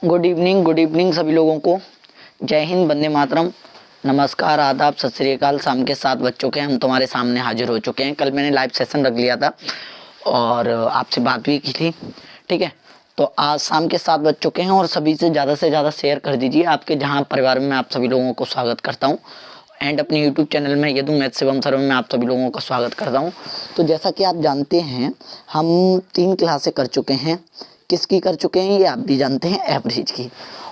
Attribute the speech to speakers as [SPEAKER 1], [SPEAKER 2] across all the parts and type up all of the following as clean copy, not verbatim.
[SPEAKER 1] Good evening सभी लोगों को। जय हिंद, वंदे मातरम, नमस्कार, आदाब, सत श्री अकाल। शाम के 7 बज चुके हैं, हम तुम्हारे सामने हाजिर हो चुके हैं। कल मैंने लाइव सेशन रख लिया था और आपसे बात भी की थी, ठीक है। तो आज शाम के 7 बज चुके हैं और सभी से ज़्यादा शेयर कर दीजिए आपके जहां परिवार में। आप सभी लोगों को स्वागत करता हूं एंड अपने यूट्यूब चैनल में यदु मैथ्स एवं सर्व में आप सभी लोगों का स्वागत करता हूं। तो जैसा कि आप जानते हैं, हम 3 क्लासें कर चुके हैं। किसकी कर चुके हैं ये आप भी जानते हैं, एवरेज की।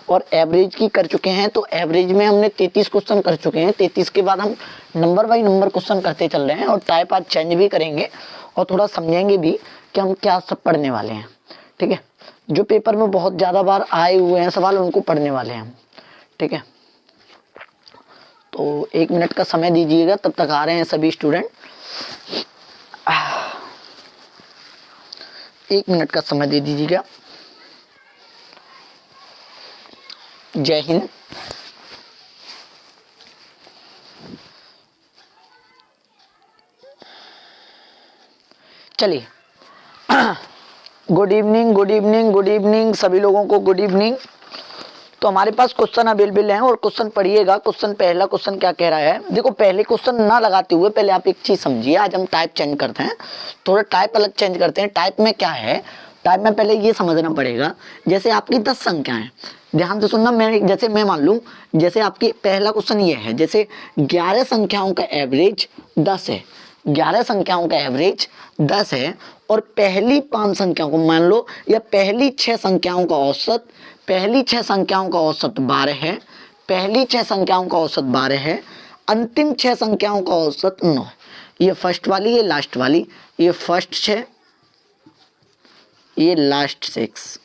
[SPEAKER 1] और एवरेज की कर चुके हैं तो एवरेज में हमने 33 क्वेश्चन कर चुके हैं। 33 के बाद हम नंबर बाई नंबर क्वेश्चन करते चल रहे हैं और टाइप आज चेंज भी करेंगे और थोड़ा समझेंगे भी कि हम क्या सब पढ़ने वाले हैं, ठीक है। जो पेपर में बहुत ज़्यादा बार आए हुए हैं सवाल, उनको पढ़ने वाले हैं हम, ठीक है। तो 1 मिनट का समय दीजिएगा, तब तक आ रहे हैं सभी स्टूडेंट। 1 मिनट का समय दे दीजिएगा। जय हिंद। चलिए, गुड इवनिंग सभी लोगों को गुड इवनिंग। तो हमारे पास क्वेश्चन अवेलेबल हैं और क्वेश्चन पढ़िएगा। पहला क्वेश्चन क्या कह रहा है, देखो पहले क्वेश्चन ना लगाते हुए पहले आप एक चीज समझिए। आज हम टाइप चेंज करते हैं, थोड़ा टाइप अलग चेंज करते हैं। टाइप में क्या है, टाइप में पहले ये समझना पड़ेगा। जैसे आपकी 10 संख्याएं, ध्यान से सुनना। मैं मान लूँ, जैसे आपकी पहला क्वेश्चन ये है, जैसे 11 संख्याओं का एवरेज 10 है। 11 संख्याओं का एवरेज 10 है और पहली 5 संख्याओं को मान लो, या पहली 6 संख्याओं का औसत, पहली 6 संख्याओं का औसत 12 है। पहली 6 संख्याओं का औसत 12 है। अंतिम 6 संख्याओं का औसत 9 है। ये फर्स्ट वाली, ये लास्ट वाली, ये फर्स्ट 6, ये लास्ट 6,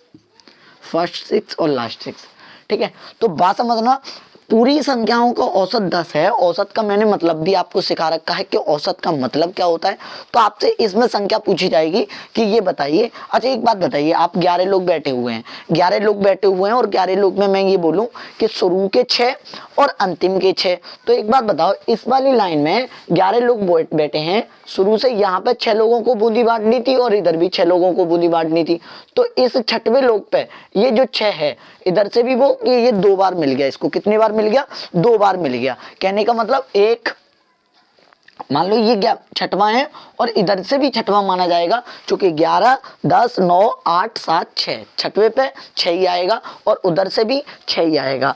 [SPEAKER 1] फर्स्ट 6 और लास्ट 6, ठीक है। तो बात समझना, पूरी संख्याओं का औसत 10 है। औसत का मैंने मतलब भी आपको सिखा रखा है कि औसत का मतलब क्या होता है। तो आपसे इसमें संख्या पूछी जाएगी कि ये बताइए। अच्छा एक बात बताइए, आप 11 लोग बैठे हुए हैं, 11 लोग बैठे हुए हैं और 11 लोग में मैं ये बोलूं कि शुरू के 6 और अंतिम के 6। तो एक बात बताओ, इस वाली लाइन में 11 लोग बैठे हैं, शुरू से यहाँ पे 6 लोगों को बूंदी बांटनी थी और इधर भी 6 लोगों को बूंदी बांटनी थी। तो इस 6वें लोग पे ये जो 6 है, इधर से भी वो कि ये 2 बार मिल गया। इसको कितनी बार मिल गया? 2 बार मिल गया। कहने का मतलब एक, मान लो ये 6वां है और इधर से भी 6वां माना जाएगा, क्योंकि 11, 10, 9, 8, 7, 6, 6वें पे 6 ही आएगा और उधर से भी 6 ही आएगा।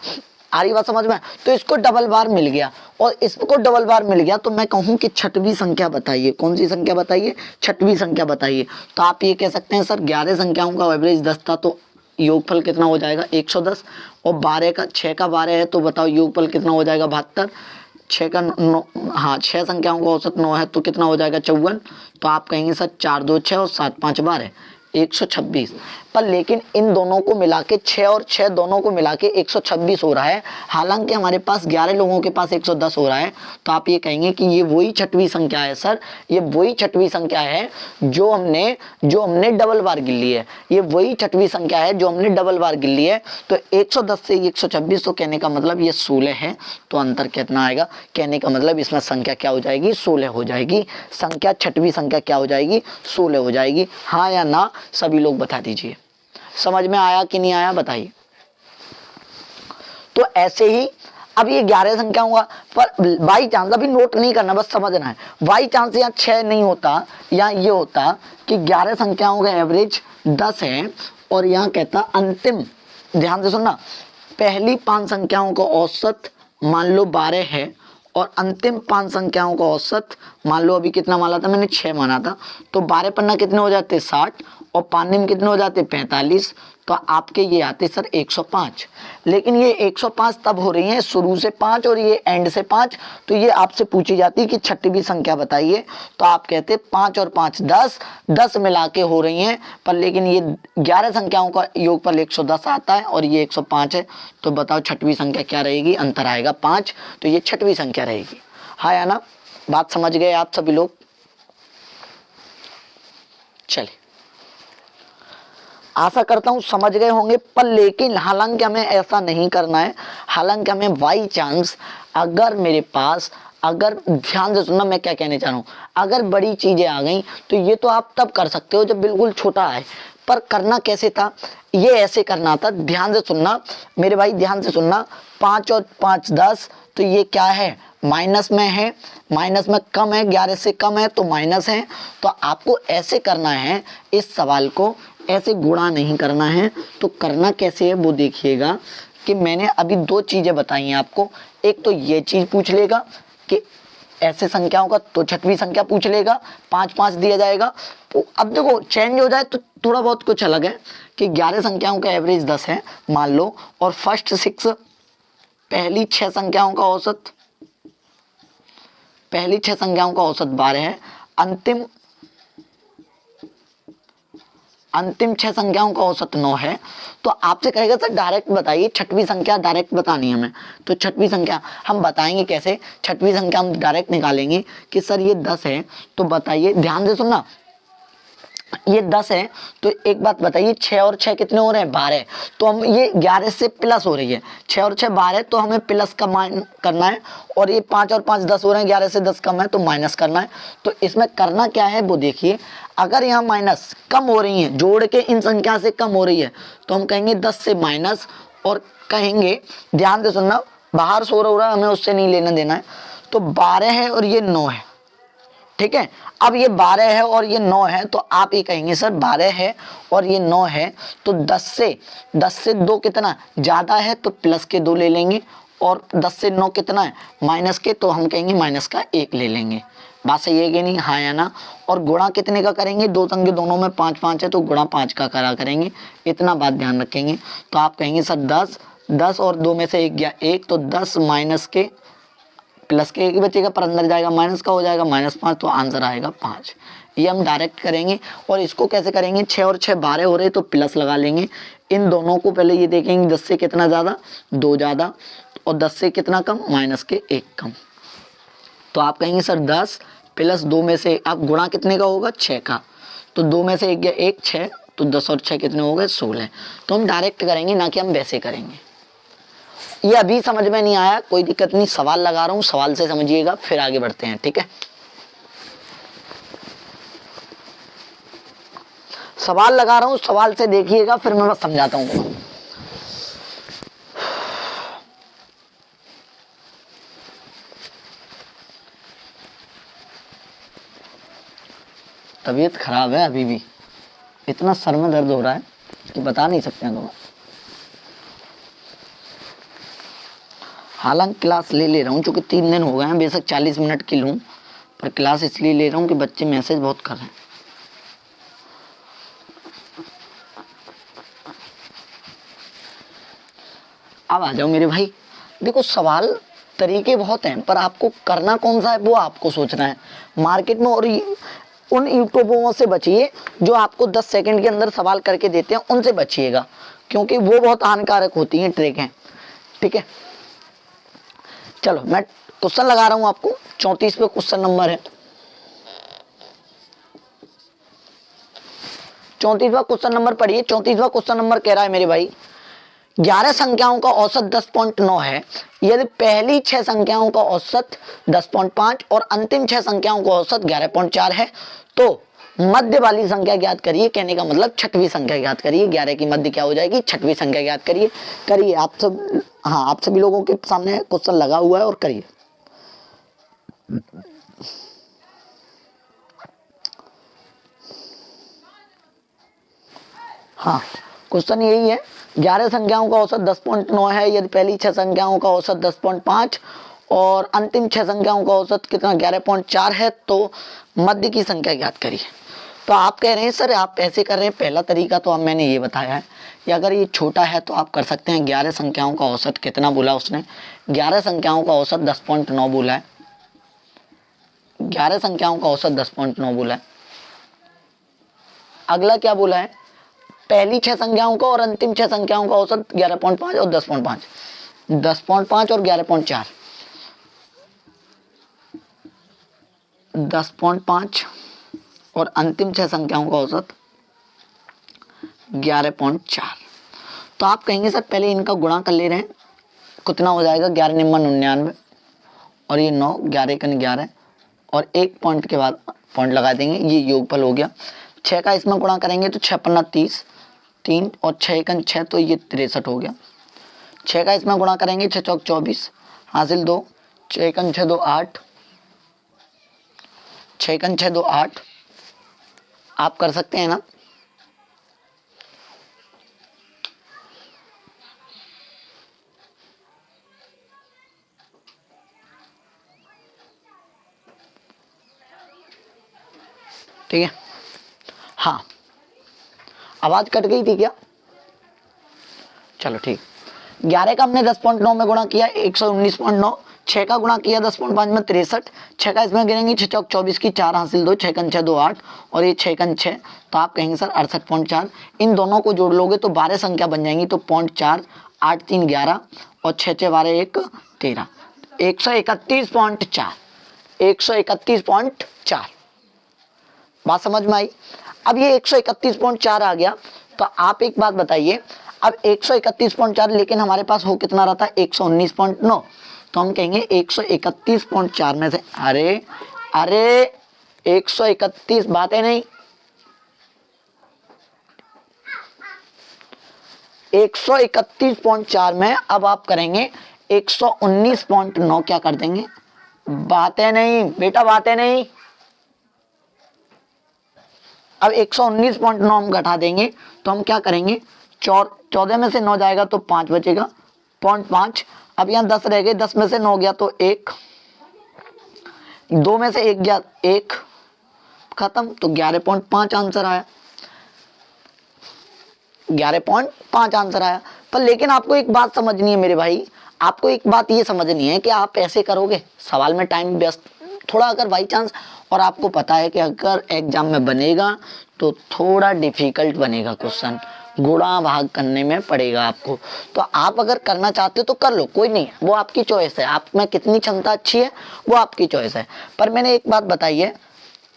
[SPEAKER 1] आ रही बात समझ में? तो इसको डबल बार मिल गया और इसको डबल बार मिल गया। तो मैं कहूं कि 6वीं संख्या बताइए। कौन सी संख्या बताइए? 6वीं संख्या बताइए। तो आप ये कह सकते हैं सर 11 संख्याओं का एवरेज 10 था, तो योगफल कितना हो जाएगा? 110। और 6 का 12 है, तो बताओ योगफल कितना हो जाएगा? 72। 6 का 9, हाँ 6 संख्याओं का औसत 9 है, तो कितना हो जाएगा? 54। तो आप कहेंगे सर 4 2 6 और 7 5 12, 126। पर लेकिन इन दोनों को मिला के 6 और 6 दोनों को मिला के 126 हो रहा है। हालांकि हमारे पास 11 लोगों के पास 110 हो रहा है। तो आप ये कहेंगे कि ये वही 6वीं संख्या है सर, ये वही 6वीं संख्या है जो हमने डबल बार गिन ली है। ये वही 6वीं संख्या है जो हमने डबल बार गिन ली है। तो 110 से 126, तो कहने का मतलब ये 16 है। तो अंतर कितना आएगा? कहने का मतलब इसमें संख्या क्या हो जाएगी? 16 हो जाएगी। संख्या 6वीं संख्या क्या हो जाएगी? 16 हो जाएगी। हाँ या ना सभी लोग बता दीजिए। समझ में आया कि नहीं आया बताइए। तो ऐसे ही अब ये 11 संख्या हुआ, पर बाई चांस, अभी नोट नहीं करना, बस समझना है। बाई चांस यहाँ 6 नहीं होता, यहाँ ये होता कि 11 संख्याओं का एवरेज 10 है और यहाँ कहता अंतिम, ध्यान से सुनना, पहली 5 संख्याओं का औसत मान लो 12 है और अंतिम 5 संख्याओं का औसत मान लो, अभी कितना माना था मैंने? 6 माना था। तो 12 पन्ना कितने हो जाते? 60 और 5 निम कितने हो जाते? 45। तो आपके ये आते सर 105। लेकिन ये 105 तब हो रही है शुरू से 5 और ये एंड से 5। तो ये आपसे पूछी जाती कि 6वीं संख्या बताइए। तो आप कहते 5 और 5 10, 10 मिला के हो रही हैं। पर लेकिन ये 11 संख्याओं का योगफल 110 आता है और ये 105 है। तो बताओ 6वीं संख्या क्या रहेगी? अंतर आएगा 5। तो ये 6वीं संख्या रहेगी। हाँ या ना? बात समझ गए आप सभी लोग? चलिए, आशा करता हूं समझ गए होंगे। पर लेकिन हालांकि हमें ऐसा नहीं करना है। हालांकि हमें बाई चांस, अगर मेरे पास, अगर ध्यान से सुनना मैं क्या कहने चाह रहा हूँ, अगर बड़ी चीजें आ गई तो ये तो आप तब कर सकते हो जब बिल्कुल छोटा है। पर करना कैसे था, ये ऐसे करना था, ध्यान से सुनना मेरे भाई, ध्यान से सुनना। 5 और 5 10, तो ये क्या है, माइनस में है, माइनस में कम है, 11 से कम है तो माइनस है। तो आपको ऐसे करना है, इस सवाल को ऐसे गुणा नहीं करना है। तो करना कैसे है वो देखिएगा कि मैंने अभी 2 चीज़ें बताई हैं आपको। एक तो ये चीज़ पूछ लेगा कि ऐसे संख्याओं का, तो छठवीं संख्या पूछ लेगा, 5 5 दिया जाएगा। तो अब देखो चेंज हो जाए तो थोड़ा बहुत कुछ अलग है कि 11 संख्याओं का एवरेज 10 है मान लो, और फर्स्ट 6 पहली 6 संख्याओं का औसत, पहली 6 संख्याओं का औसत 12 है, अंतिम 6 संख्याओं का औसत 9 है। तो आपसे कहेगा सर डायरेक्ट बताइए, छठवीं संख्या डायरेक्ट बतानी है हमें। तो छठवीं संख्या हम बताएंगे कैसे, छठवीं संख्या हम डायरेक्ट निकालेंगे कि सर ये 10 है, तो बताइए, ध्यान से सुनना, ये 10 है तो एक बात बताइए, 6 और 6 कितने हो रहे हैं, 12। तो हम ये 11 से प्लस हो रही है, 6 और 6 12, तो हमें प्लस का मान करना है। और ये 5 और 5 10 हो रहे हैं, 11 से 10 कम है तो माइनस करना है। तो इसमें करना क्या है वो देखिए, अगर यहाँ माइनस कम हो रही है, जोड़ के इन संख्या से कम हो रही है, तो हम कहेंगे 10 से माइनस, और कहेंगे, ध्यान से सुनना, बाहर शोर हो रहा है हमें उससे नहीं लेना देना है। तो 12 है और ये 9 है, ठीक है। अब ये 12 है और ये 9 है, तो आप ये कहेंगे सर 12 है और ये 9 है, तो 10 से 2 कितना ज़्यादा है, तो प्लस के 2 ले लेंगे, और 10 से 9 कितना है, माइनस के, तो हम कहेंगे माइनस का 1 ले लेंगे। बात सही है कि नहीं, हाँ या ना। और गुणा कितने का करेंगे, 2 संख्या दोनों में 5 5 है, तो गुणा 5 का करा करेंगे, इतना बात ध्यान रखेंगे। तो आप कहेंगे सर 10 और 2 में से 1 गया 1, तो 10 माइनस के प्लस के 1 बचेगा, पर अंदर जाएगा माइनस का हो जाएगा -5, तो आंसर आएगा 5। ये हम डायरेक्ट करेंगे। और इसको कैसे करेंगे, 6 और 6 12 हो रहे तो प्लस लगा लेंगे। इन दोनों को पहले ये देखेंगे, 10 से कितना ज़्यादा, 2 ज़्यादा, और 10 से कितना कम, माइनस के 1 कम। तो आप कहेंगे सर 10 प्लस 2 में से, आप गुणा कितने का होगा, 6 का, तो 2 में से 1 गया 1, 6, तो 10 और 6 कितने हो गए, 16। तो हम डायरेक्ट करेंगे, ना कि हम वैसे करेंगे। ये अभी समझ में नहीं आया, कोई दिक्कत नहीं, सवाल लगा रहा हूँ, सवाल से समझिएगा, फिर आगे बढ़ते हैं, ठीक है। सवाल लगा रहा हूँ, सवाल से देखिएगा, फिर मैं बस समझाता हूँ। तबीयत खराब है अभी भी, इतना सर में दर्द हो रहा है कि बता नहीं सकते हैं। हालांकि क्लास ले रहा हूँ, चूँकि 3 दिन हो गए हैं, बेशक 40 मिनट की लूँ, पर क्लास इसलिए ले रहा हूँ कि बच्चे मैसेज बहुत कर रहे हैं। अब आ जाओ मेरे भाई, देखो सवाल तरीके बहुत हैं, पर आपको करना कौन सा है वो आपको सोचना है। मार्केट में और उन यूट्यूबरों से बचिए जो आपको 10 सेकंड के अंदर सवाल करके देते हैं, उनसे बचिएगा, क्योंकि वो बहुत हानिकारक होती हैं, ट्रिक हैं, ठीक है। चलो मैं क्वेश्चन लगा रहा हूं आपको, 34 पे क्वेश्चन नंबर है, 34वां क्वेश्चन नंबर पढ़िए। 34वां क्वेश्चन नंबर कह रहा है मेरे भाई, 11 संख्याओं का औसत 10.9 है, यदि पहली 6 संख्याओं का औसत 10.5 और अंतिम 6 संख्याओं का औसत 11.4 है, तो मध्य वाली संख्या ज्ञात करिए। कहने का मतलब छठवीं संख्या ज्ञात करिए। 11 की मध्य क्या हो जाएगी, छठवीं संख्या ज्ञात करिए। करिए आप सब, हाँ आप सभी लोगों के सामने क्वेश्चन लगा हुआ है, और करिए। हाँ क्वेश्चन यही है, 11 संख्याओं का औसत 10.9 है, यदि पहली 6 संख्याओं का औसत 10.5 और अंतिम 6 संख्याओं का औसत कितना 11.4 है, तो मध्य की संख्या ज्ञात करिए। तो आप कह रहे हैं सर आप ऐसे कर रहे हैं, पहला तरीका तो अब मैंने ये बताया है, या अगर ये छोटा है तो आप कर सकते हैं। 11 संख्याओं का औसत कितना बोला उसने, 11 संख्याओं का औसत 10.9 बोला है, 11 संख्याओं का औसत 10.9 बोला है। अगला क्या बोला है, पहली 6 संख्याओं का और अंतिम 6 संख्याओं का औसत 11.5 और 10.5, 10.5 और 11.4, 10.5 और अंतिम 6 संख्याओं का औसत 11.4। तो आप कहेंगे सर पहले इनका गुणा कर ले रहे हैं, कितना हो जाएगा, 11 निम्न 99 और ये 9, 11 का 11, और एक पॉइंट के बाद पॉइंट लगा देंगे, ये योगफल हो गया। 6 का इसमें गुणा करेंगे तो 6 पन्ना 30, 3 और 6 एकन 6 तो ये 63 हो गया। 6 का इसमें गुणा करेंगे 6 चौक 24 हासिल 2, 6 एकन 6 2 8, 6 एकन 6 2 8। आप कर सकते हैं ना? ठीक है, हाँ आवाज कट गई थी क्या? चलो ठीक। 11 का हमने 10.9 में गुणा किया 119.9, 6 का गुणा किया 10.5 में 63, 6 का इसमें गिरेंगे 6 चौक 24 की 4 हासिल 2, 6 कन 6 2 8 और ये 6 कन 6 तो आप कहेंगे सर 68.4। इन दोनों को जोड़ लोगे तो 12 संख्या बन जाएंगी तो 0.4, 8 3 11 और 6 6 12 1 13, 131.4, 131.4। बात समझ में आई? अब ये 131.4 आ गया तो आप एक बात बताइए, अब 131.4 लेकिन हमारे पास हो कितना रहा था 119.9, तो हम कहेंगे 131.4 में से अरे 131 बात है नहीं, 131.4 में अब आप करेंगे 119.9 क्या कर देंगे? बातें नहीं बेटा, बातें नहीं। अब 119.9 हम घटा देंगे तो हम क्या करेंगे 14 में से 9 जाएगा तो 5 बचेगा 0.5। अब यहाँ 10 रह गए, 10 में से 9 गया तो 1, 2 में से 1 गया 1, खत्म। तो 11.5 आंसर आया, 11.5 आंसर आया। पर लेकिन आपको एक बात समझनी है मेरे भाई, आपको एक बात ये समझनी है कि आप ऐसे करोगे सवाल में टाइम व्यस्त थोड़ा अगर बाई चांस, और आपको पता है कि अगर एग्जाम में बनेगा तो थोड़ा डिफिकल्ट बनेगा क्वेश्चन, गुणा भाग करने में पड़ेगा आपको। तो आप अगर करना चाहते हो तो कर लो, कोई नहीं, वो आपकी चॉइस है, आप में कितनी क्षमता अच्छी है वो आपकी चॉइस है। पर मैंने एक बात बताई है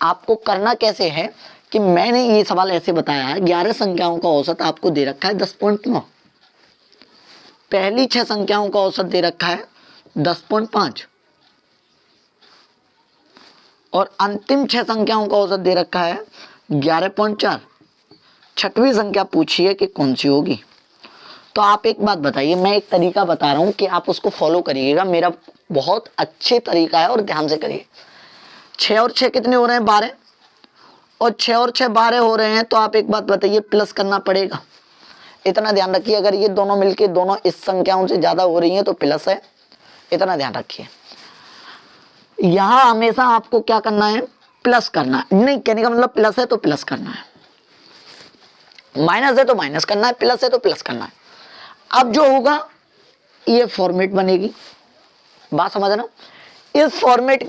[SPEAKER 1] आपको करना कैसे है कि मैंने ये सवाल ऐसे बताया है 11 संख्याओं का औसत आपको दे रखा है 10.9, पहली 6 संख्याओं का औसत दे रखा है 10.5 और अंतिम 6 संख्याओं का औसत दे रखा है 11.4। छठवीं संख्या पूछिए कि कौन सी होगी। तो आप एक बात बताइए, मैं एक तरीका बता रहा हूं कि आप उसको फॉलो करिएगा, मेरा बहुत अच्छे तरीका है और ध्यान से करिए। 6 और 6 कितने हो रहे हैं 12, और 6 और 6 12 हो रहे हैं, तो आप एक बात बताइए प्लस करना पड़ेगा। इतना ध्यान रखिए, अगर ये दोनों मिलके दोनों इस संख्याओं से ज्यादा हो रही हैं तो प्लस है, इतना ध्यान रखिए। यहां हमेशा आपको क्या करना है, प्लस करना है। नहीं, कहने का मतलब प्लस है तो प्लस करना है, माइनस है तो माइनस करना है, प्लस है तो प्लस करना है। अब जो होगा ये फॉर्मेट बनेगी, बात समझना। इस फॉर्मेट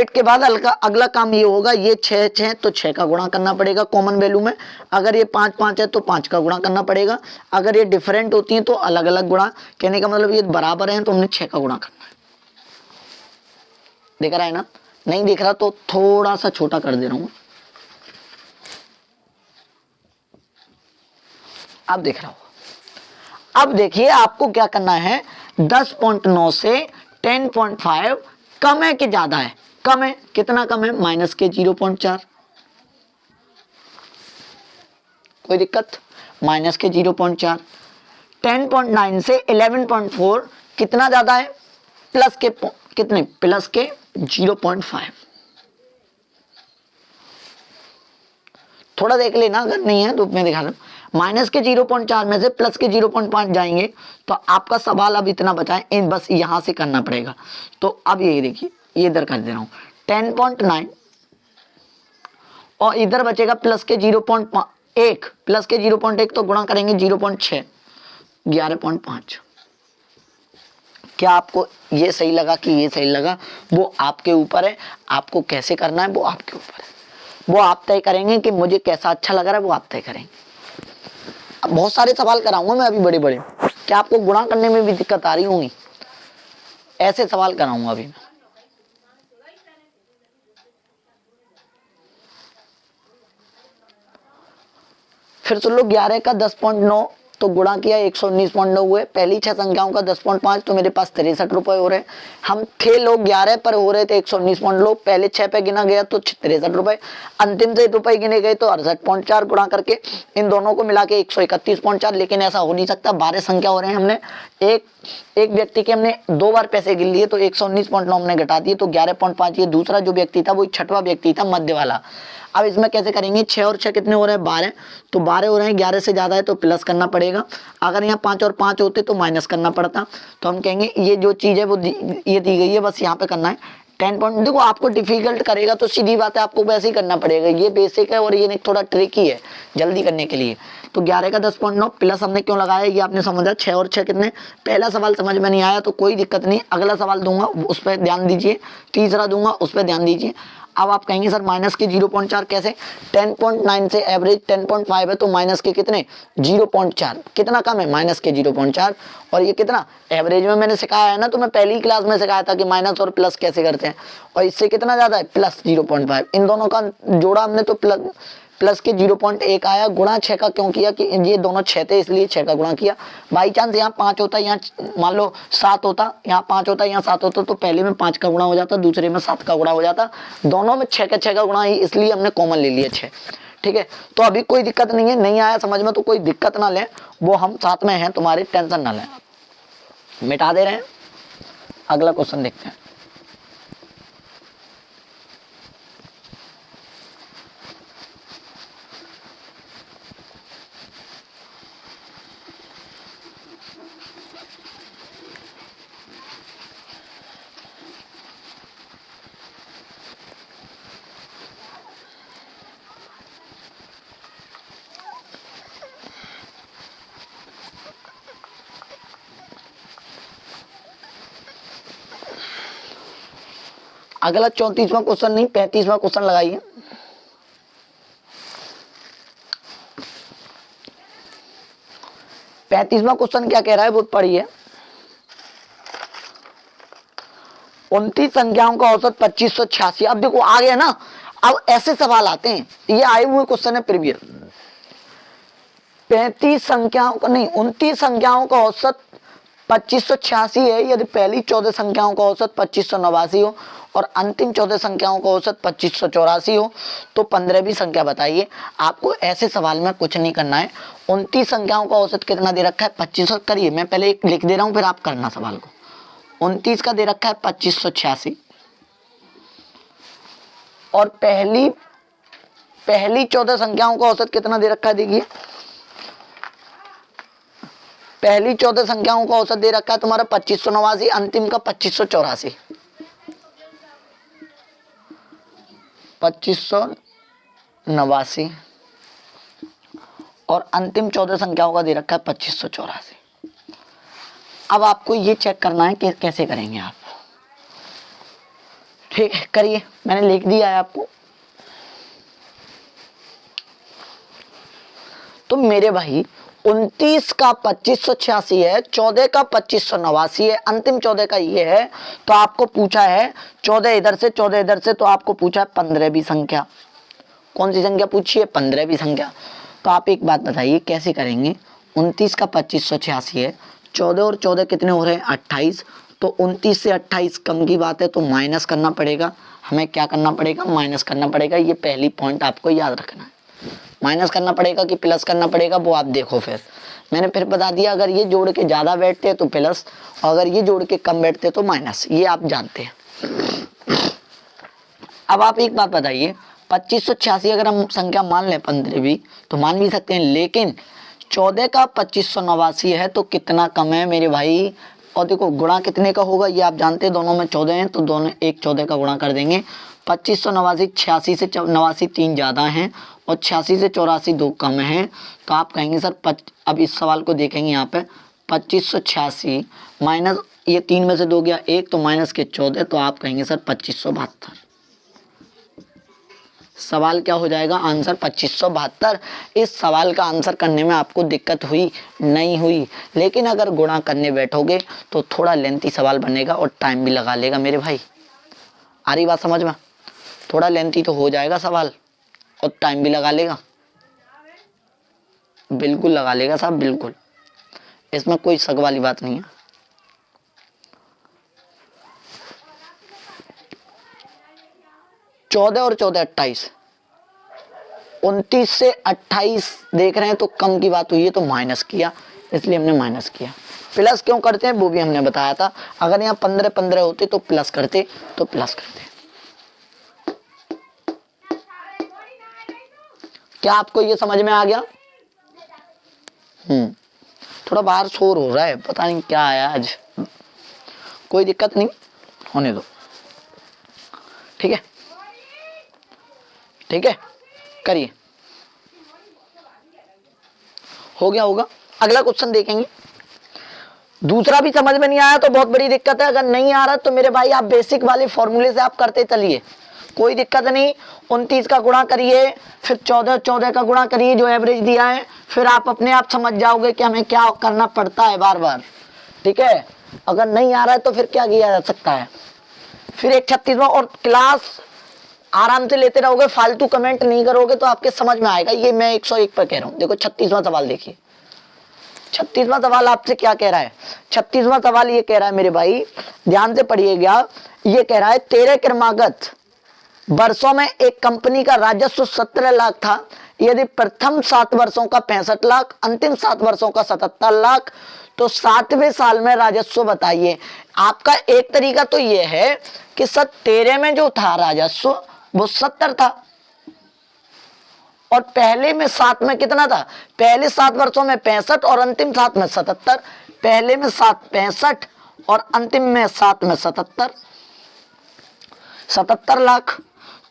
[SPEAKER 1] के बाद अगला काम ये होगा, ये 6 6 तो 6 का गुणा करना पड़ेगा कॉमन वैल्यू में, अगर ये 5 5 है तो 5 का गुणा करना पड़ेगा, अगर ये डिफरेंट होती हैं तो अलग अलग गुणा। कहने का मतलब ये बराबर हैं तो हमने 6 का गुणा करना है। दिख रहा है ना? नहीं दिख रहा तो थोड़ा सा छोटा कर दे रहा हूं, अब दिख रहा होगा। अब देखिए आपको क्या करना है, 10.9 से 10.5 कम है कि ज्यादा है? कम है। कितना कम है? माइनस के 0.4। कोई दिक्कत? माइनस के 0.4। 10.9 से 11.4 कितना ज्यादा है? प्लस के कितने? प्लस के 0.5। थोड़ा देख लेना, अगर नहीं है तो मैं दिखा दूं। माइनस के 0.4 में से प्लस के 0.5 जाएंगे तो आपका सवाल अब इतना बचा है, इन बस यहां से करना पड़ेगा। तो अब ये देखिए, ये इधर कर दे रहा हूं 10.9 और इधर बचेगा प्लस के 0.1, प्लस के 0.1 तो गुणा करेंगे 0.6, 11.5। क्या आपको ये सही लगा कि ये सही लगा? वो आपके ऊपर है, आपको कैसे करना है वो आपके ऊपर है, वो आप तय करेंगे कि मुझे कैसा अच्छा लग रहा है, वो आप तय करेंगे। अब बहुत सारे सवाल कराऊंगा मैं अभी बड़े बड़े, क्या आपको गुणा करने में भी दिक्कत आ रही होंगी? ऐसे सवाल कराऊंगा अभी मैं। फिर सुन लो, 11 का 10.9 तो गुणा किया 119.9 हुए। पहली 6 संख्याओं का 10.5 तो मेरे पास 63 रुपए हो रहे हैं। हम थे लोग 11 पर हो रहे थे 119.9, पहले 6 पे गिना गया तो 63 रुपए, अंतिम से रुपए गिने गए तो 68.4 गुणा करके इन दोनों को मिला के 131.4। लेकिन ऐसा हो नहीं सकता, 12 संख्या हो रहे हैं, हमने एक व्यक्ति के हमने 2 बार पैसे गिन लिए तो 119.9 हमने घटा दिए तो 11.5। ये दूसरा जो व्यक्ति था वो 6वां व्यक्ति था, मध्य वाला। अब इसमें कैसे करेंगे, 6 और 6 कितने हो रहे हैं 12, तो 12 हो रहे हैं, 11 से ज़्यादा है तो प्लस करना पड़ेगा। अगर यहाँ 5 और 5 होते तो माइनस करना पड़ता। तो हम कहेंगे ये जो चीज़ है वो ये दी गई है, बस यहाँ पे करना है 10 पॉइंट। देखो आपको डिफिकल्ट करेगा तो सीधी बात है आपको वैसे ही करना पड़ेगा, ये बेसिक है और ये थोड़ा ट्रिकी है जल्दी करने के लिए। तो 11 का 10.9 प्लस हमने क्यों लगाया ये आपने समझा। 6 और 6 कितने, पहला सवाल समझ में नहीं आया तो कोई दिक्कत नहीं, अगला सवाल दूंगा उस पर ध्यान दीजिए, तीसरा दूंगा उस पर ध्यान दीजिए। अब आप कहेंगे सर माइनस के 0.4 कैसे, 10.9 से एवरेज 10.5 है तो माइनस के कितने 0.4, कितना कम है माइनस के 0.4, और ये कितना एवरेज में मैंने सिखाया है ना, तो मैं पहली क्लास में सिखाया था कि माइनस और प्लस कैसे करते हैं, और इससे कितना ज़्यादा है प्लस 0.5। इन दोनों का जोड़ा हमने तो प्लस के 0.1 आया। गुणा 6 का क्यों किया कि ये दोनों 6 थे इसलिए 6 का गुणा किया। बाई चांस यहाँ 5 होता, यहाँ मान लो 7 होता, यहाँ 5 होता, यहाँ 7 होता तो पहले में 5 का गुणा हो जाता, दूसरे में 7 का गुणा हो जाता, दोनों में 6 का गुणा ही, इसलिए हमने कॉमन ले लिया 6। ठीक है, तो अभी कोई दिक्कत नहीं है, नहीं आया समझ में तो कोई दिक्कत ना लें, वो हम साथ में हैं, तुम्हारी टेंशन ना लें, मिटा दे रहे हैं। अगला क्वेश्चन देखते हैं। अगला 34वां क्वेश्चन नहीं 35वां क्वेश्चन लगाइए। पैंतीसवां क्वेश्चन क्या कह रहा है वो पढ़िए। 29 संख्याओं का औसत 2586। अब देखो आ गया ना, अब ऐसे सवाल आते हैं, ये आए हुए क्वेश्चन है प्रीवियस। 35 संख्याओं का नहीं 29 संख्याओं का औसत 2586 है, यदि पहली 14 संख्याओं का औसत 2589 हो और अंतिम 14 संख्याओं का औसत 2584 हो तो 15वीं संख्या बताइए। आपको ऐसे सवाल में कुछ नहीं करना है। 29 संख्याओं का औसत कितना दे रखा है 2500, करिए, मैं पहले एक लिख दे रहा हूं फिर आप करना सवाल को। 29 का दे रखा है 2586 और पहली 14 संख्याओं का औसत कितना दे रखा है, देखिए पहली 14 संख्याओं का औसत दे रखा है तुम्हारा 2589, अंतिम का 2584, 2589 और अंतिम 14 संख्याओं का दे रखा है 2584। अब आपको ये चेक करना है कि कैसे करेंगे आप। ठीक है, करिए, मैंने लिख दिया है आपको। तो मेरे भाई 29 का 2586 है, 14 का 2589 है, अंतिम 14 का ये है, तो आपको पूछा है 14 इधर से 14 इधर से, तो आपको पूछा है 15वीं संख्या। कौन सी संख्या पूछी है 15वीं संख्या। तो आप एक बात बताइए कैसे करेंगे। 29 का 2586 है, 14 और 14 कितने हो रहे हैं 28, तो 29 से 28 कम की बात है तो माइनस करना पड़ेगा। हमें क्या करना पड़ेगा, माइनस करना पड़ेगा। ये पहली पॉइंट आपको याद रखना है, माइनस करना पड़ेगा कि प्लस करना पड़ेगा वो आप देखो। फिर मैंने फिर बता दिया, अगर ये जोड़ के ज़्यादा बैठते हैं तो प्लस, और अगर ये जोड़ के कम बैठते हैं तो माइनस, ये आप जानते हैं। अब आप एक बात बताइए, 2586 अगर हम संख्या मान लें 15वीं तो मान भी सकते हैं, लेकिन 14 का 2589 है तो कितना कम है मेरे भाई। और देखो गुणा कितने का होगा ये आप जानते हैं, दोनों में 14 हैं तो दोनों एक 14 का गुणा कर देंगे। 2589 86 से 89 3 ज़्यादा हैं और 86 से 84 2 कम हैं, तो आप कहेंगे सर अब इस सवाल को देखेंगे यहाँ पे 2586 माइनस ये 3 में से 2 गया 1 तो माइनस के 14, तो आप कहेंगे सर 2572। सवाल क्या हो जाएगा, आंसर 2572। इस सवाल का आंसर करने में आपको दिक्कत हुई नहीं हुई, लेकिन अगर गुणा करने बैठोगे तो थोड़ा लेंथी सवाल बनेगा और टाइम भी लगा लेगा मेरे भाई। आ रही बात समझ में, थोड़ा लेंथी तो हो जाएगा सवाल और टाइम भी लगा लेगा, बिल्कुल लगा लेगा साहब बिल्कुल। इसमें कोई शक वाली बात नहीं है। चौदह और 14 28, 29 से 28 देख रहे हैं तो कम की बात हुई है तो माइनस किया, इसलिए हमने माइनस किया। प्लस क्यों करते हैं वो भी हमने बताया था। अगर यहाँ 15 15 होते तो प्लस करते, तो प्लस करते। क्या आपको ये समझ में आ गया? थोड़ा बाहर शोर हो रहा है, पता नहीं क्या आया आज। कोई दिक्कत नहीं, होने दो। ठीक है, ठीक है, करिए। हो गया होगा। अगला क्वेश्चन देखेंगे। दूसरा भी समझ में नहीं आया तो बहुत बड़ी दिक्कत है। अगर नहीं आ रहा तो मेरे भाई आप बेसिक वाले फॉर्मूले से आप करते चलिए, कोई दिक्कत नहीं। 29 का गुणा करिए, फिर 14 14 का गुणा करिए जो एवरेज दिया है, फिर आप अपने आप समझ जाओगे कि हमें क्या करना पड़ता है बार बार। ठीक है, अगर नहीं आ रहा है तो फिर क्या किया जा सकता है। फिर एक 36वां, और क्लास आराम से लेते रहोगे, फालतू कमेंट नहीं करोगे तो आपके समझ में आएगा। ये मैं 101 पर कह रहा हूं। देखो 36वां सवाल देखिए। 36वां सवाल आपसे क्या कह रहा है? 36वां सवाल ये कह रहा है मेरे भाई, ध्यान से पढ़िएगा। ये कह रहा है 13 क्रमागत वर्षों में एक कंपनी का राजस्व 17 लाख था। यदि प्रथम 7 वर्षों का 65 लाख, अंतिम 7 वर्षों का 77 लाख, तो 7वें साल में राजस्व बताइए। आपका एक तरीका तो ये है कि सर 13 में जो था राजस्व वो 70 था, और पहले में 7 में कितना था? पहले 7 वर्षों में 65 और अंतिम 7 में 77। पहले में 7 65 और अंतिम में 7 में 77 लाख।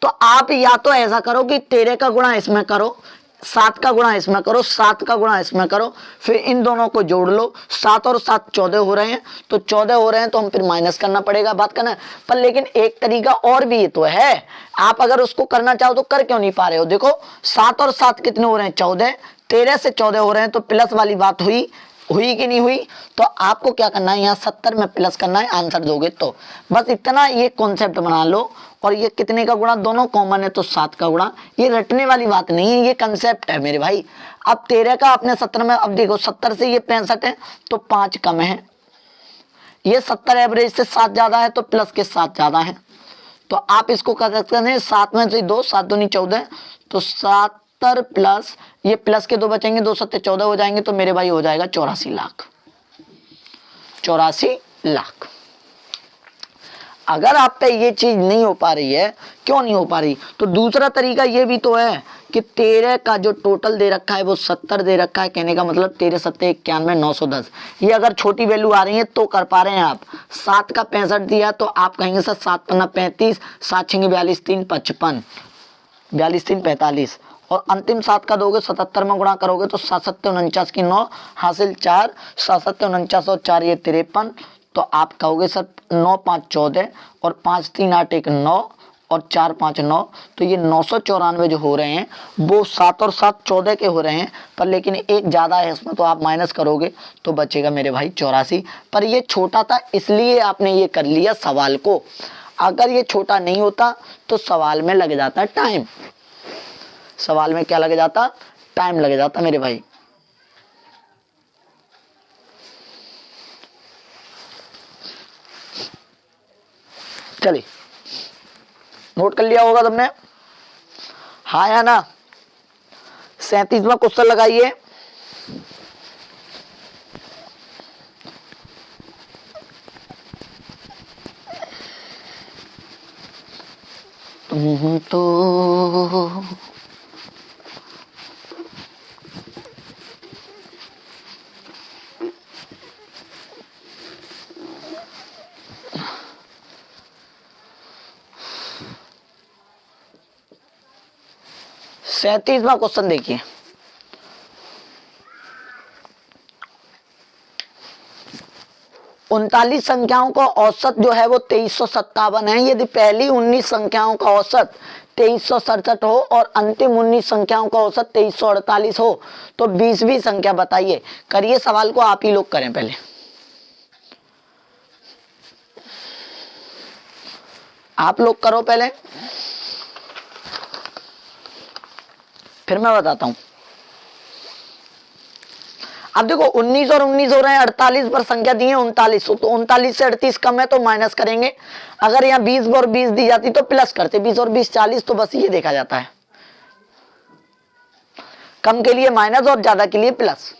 [SPEAKER 1] तो आप या तो ऐसा करो कि 13 का गुणा इसमें करो, 7 का गुणा इसमें करो, 7 का गुणा इसमें करो, फिर इन दोनों को जोड़ लो। 7 और 7 14 हो रहे हैं, तो 14 हो रहे हैं तो हम फिर माइनस करना पड़ेगा, बात करना पर। लेकिन एक तरीका और भी तो है, आप अगर उसको करना चाहो तो कर क्यों नहीं पा रहे हो? देखो 7 और 7 कितने हो रहे हैं? 14। 13 से 14 हो रहे हैं तो प्लस वाली बात हुई कि नहीं हुई? तो आपको क्या करना है, यहाँ 70 में प्लस करना है, आंसर दोगे तो। बस इतना ये कॉन्सेप्ट बना लो। और ये कितने का गुणा? दोनों कॉमन है तो 7 का गुणा। ये रटने वाली बात नहीं है, ये कंसेप्ट है मेरे भाई। अब 13 का आपने 17 में, अब देखो 70 से ये 65 है तो 5 कम है। ये 70 एवरेज से 7 ज्यादा है तो प्लस के 7 ज्यादा है। तो आप इसको कर सकते हैं 7 में से 2, 7 दूनी 14, तो 70 प्लस ये प्लस के 2 बचेंगे, 2 7 14 हो जाएंगे, तो मेरे भाई हो जाएगा 84 लाख। 84 लाख। अगर आप पे ये चीज नहीं हो पा रही है, क्यों नहीं हो पा रही, तो दूसरा तरीका ये भी तो है कि 13 का जो टोटल दे रखा है वो 70 दे रखा है। कहने का मतलब 13 7 91 910। ये अगर छोटी वैल्यू आ रही है तो कर पा रहे हैं आप। 7 का 65 दिया तो आप कहेंगे सर 7 पन्ना 35, 7 छंगे 42 3 55, 42 3 45, और अंतिम 7 का दोगे 77 में गुणा करोगे तो 7 7 49 की 9 हासिल 4, 7 7 49 और 4 ये 53। तो आप कहोगे सर 9 5 14 और 5 3 8 1 9 और 4 5 9, तो ये 994 जो हो रहे हैं वो 7 और 7 14 के हो रहे हैं, पर लेकिन एक ज़्यादा है इसमें, तो आप माइनस करोगे तो बचेगा मेरे भाई 84। पर ये छोटा था इसलिए आपने ये कर लिया सवाल को। अगर ये छोटा नहीं होता तो सवाल में लग जाता टाइम। सवाल में क्या लग जाता? टाइम लग जाता मेरे भाई। चलिए, नोट कर लिया होगा तुमने, हाँ या ना? 37वां क्वेश्चन लगाइए। तुम तो सैंतीसवां क्वेश्चन देखिए। उनतालीस संख्याओं का औसत जो है वो 2357 है। यदि पहली 19 संख्याओं का औसत 2367 हो और अंतिम 19 संख्याओं का औसत 2348 हो तो 20वीं संख्या बताइए। करिए सवाल को, आप ही लोग करें पहले। आप लोग करो पहले, फिर मैं बताता हूं। अब देखो 19 और 19 हो रहे हैं 48 पर संख्या दी है 39, तो 39 से 38 कम है तो माइनस करेंगे। अगर यहाँ 20 और 20 दी जाती तो प्लस करते, 20 और 20 40, तो बस ये देखा जाता है, कम के लिए माइनस और ज्यादा के लिए प्लस।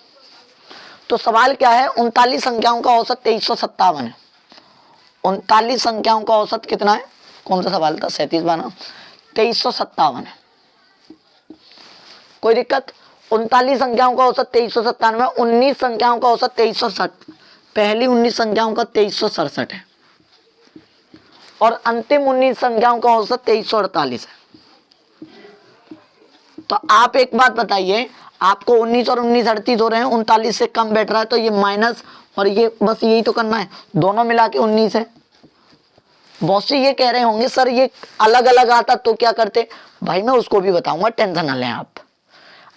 [SPEAKER 1] तो सवाल क्या है, 39 संख्याओं का औसत 2357 है। 39 संख्याओं का औसत कितना है, कौन सा सवाल था, 37 बाना 2357 है। कोई दिक्कत, 39 संख्याओं का औसत 2397 है, 19 संख्याओं का औसत 2360, पहली 19 संख्याओं का 2367 है और अंतिम 19 संख्याओं का औसत 2348 है। तो आप एक बात बताइए, आपको 19 और 19 38 हो रहे हैं, 39 से कम बैठ रहा है तो ये माइनस और ये बस यही तो करना है, दोनों मिला के 19 है। बहुत से ये कह रहे होंगे सर ये अलग अलग आता तो क्या करते, भाई मैं उसको भी बताऊंगा, टेंशन ना लें आप।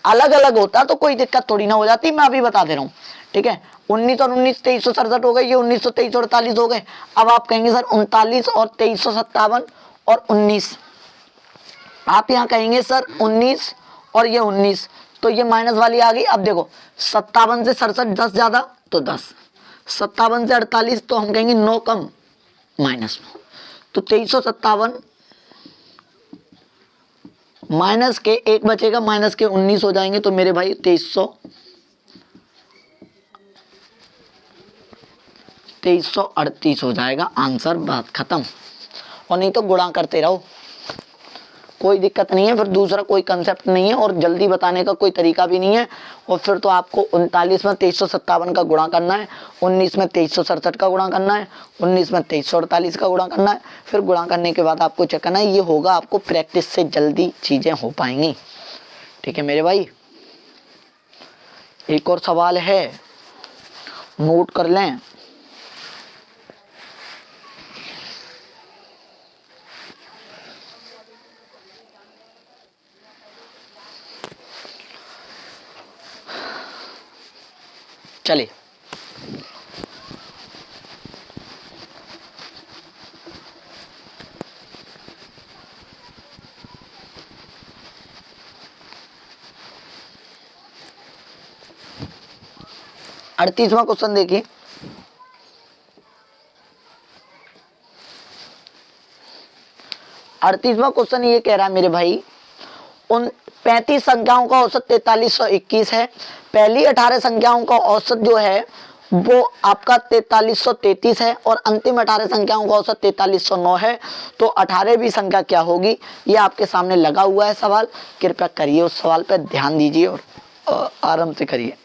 [SPEAKER 1] अलग अलग होता तो कोई दिक्कत थोड़ी ना हो जाती, मैं अभी बता दे रहा हूँ, ठीक है। 19 और 19 2367 हो गए, ये 1923 और 48 हो गए। अब आप कहेंगे सर 39 और 2357 और 19, आप यहाँ कहेंगे सर 19 और ये 19, तो ये माइनस वाली आ गई। अब देखो 57 से 67 10 ज्यादा तो 10, 57 से 48 तो हम कहेंगे 9 कम माइनस, तो 2357 माइनस के एक बचेगा, माइनस के 19 हो जाएंगे, तो मेरे भाई 2338 हो जाएगा आंसर, बात खत्म। और नहीं तो गुणा करते रहो, कोई दिक्कत नहीं है, फिर दूसरा कोई कंसेप्ट नहीं है और जल्दी बताने का कोई तरीका भी नहीं है। और फिर तो आपको 39 में 2357 का गुणा करना है, 19 में 2367 का गुणा करना है, 19 में 2348 का गुणा करना है, फिर गुणा करने के बाद आपको चेक करना है। ये होगा, आपको प्रैक्टिस से जल्दी चीजें हो पाएंगी, ठीक है मेरे भाई। एक और सवाल है, नोट कर लें। चलिए, अड़तीसवां क्वेश्चन देखिए। अड़तीसवां क्वेश्चन ये कह रहा है मेरे भाई, उन 35 संख्याओं का औसत 4321 है, पहली 18 संख्याओं का औसत जो है वो आपका 4333 है और अंतिम 18 संख्याओं का औसत 4309 है। तो 18वीं संख्या क्या होगी, ये आपके सामने लगा हुआ है सवाल, कृपया करिए, उस सवाल पर ध्यान दीजिए और आराम से करिए।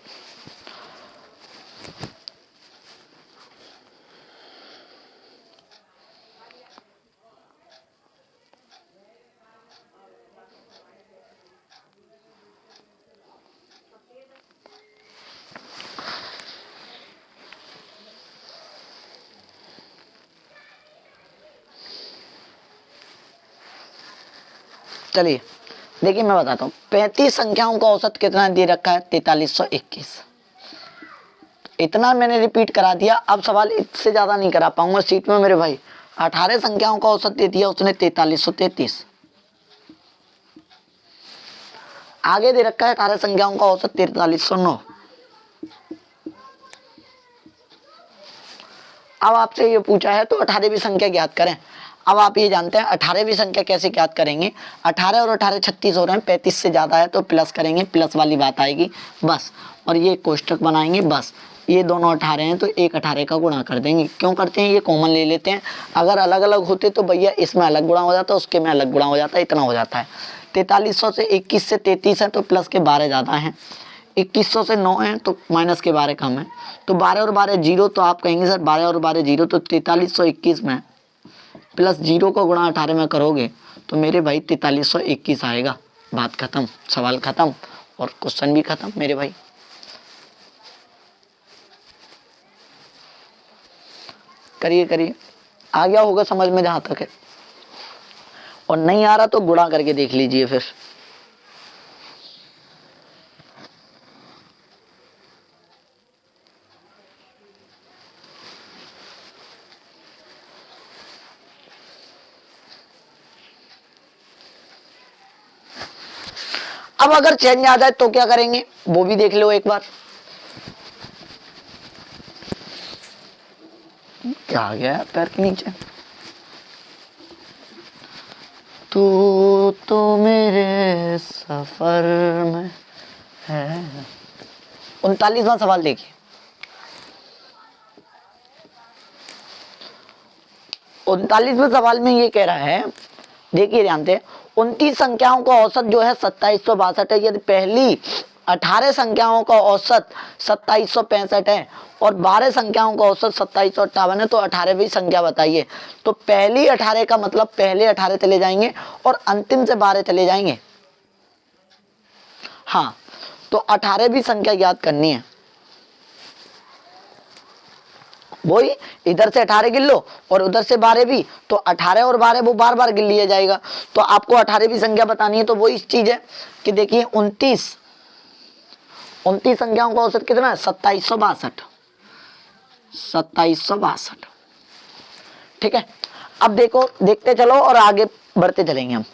[SPEAKER 1] चलिए देखिए, मैं बताता हूँ, 35 संख्याओं का औसत कितना दे रखा है, 4321। इतना मैंने रिपीट करा दिया, अब सवाल इससे ज्यादा नहीं करा पाऊंगा सीट में मेरे भाई। 18 संख्याओं का औसत दे दिया उसने 4333, आगे दे रखा है 18 संख्याओं का औसत 4309। अब आपसे ये पूछा है तो 18वीं संख्या ज्ञात करें। अब आप ये जानते हैं 18वीं संख्या कैसे ज्ञात करेंगे, 18 और 18 36 हो रहे हैं, 35 से ज्यादा है तो प्लस करेंगे, प्लस वाली बात आएगी बस, और ये कोष्टक बनाएंगे बस। ये दोनों 18 हैं तो एक 18 का गुणा कर देंगे। क्यों करते हैं, ये कॉमन ले लेते हैं। अगर अलग अलग होते तो भैया इसमें अलग गुणा हो जाता, उसके में अलग गुणा हो जाता, इतना हो जाता है। 4300 से 21 से 33 है तो प्लस के 12 ज्यादा हैं, 2100 से 9 है तो माइनस के 12 कम है, तो 12 और 12 जीरो, तो आप कहेंगे सर 12 और 12 जीरो, तो 4321 में प्लस जीरो को गुणा 18 में करोगे तो मेरे भाई 4321 आएगा, बात खत्म, सवाल खत्म और क्वेश्चन भी खत्म मेरे भाई। करिए करिए, आ गया होगा समझ में जहां तक है, और नहीं आ रहा तो गुणा करके देख लीजिए फिर। अब अगर चेंज आ जाए तो क्या करेंगे वो भी देख लो एक बार। क्या आ गया पैर के नीचे? तू तो मेरे सफर में है। 39वां सवाल देखिए। 39वें सवाल में ये कह रहा है, देखिए ध्यान से, 29 संख्याओं का औसत जो है 2762 है। यदि पहली 18 संख्याओं का औसत 2765 है और 12 संख्याओं का औसत 2758 है, तो 18वीं संख्या बताइए। तो पहली 18 का मतलब पहले 18 चले जाएंगे और अंतिम से 12 चले जाएंगे। हाँ, तो 18वीं संख्या याद करनी है। वही इधर से 18 गिन लो और उधर से 12 भी, तो 18 और 12 वो बार बार गिन लिया जाएगा। तो आपको 18वीं संख्या बतानी है। तो वो इस चीज है कि देखिए 29 संख्याओं का औसत कितना है? 2762। 2762, ठीक है। अब देखो, देखते चलो और आगे बढ़ते चलेंगे हम।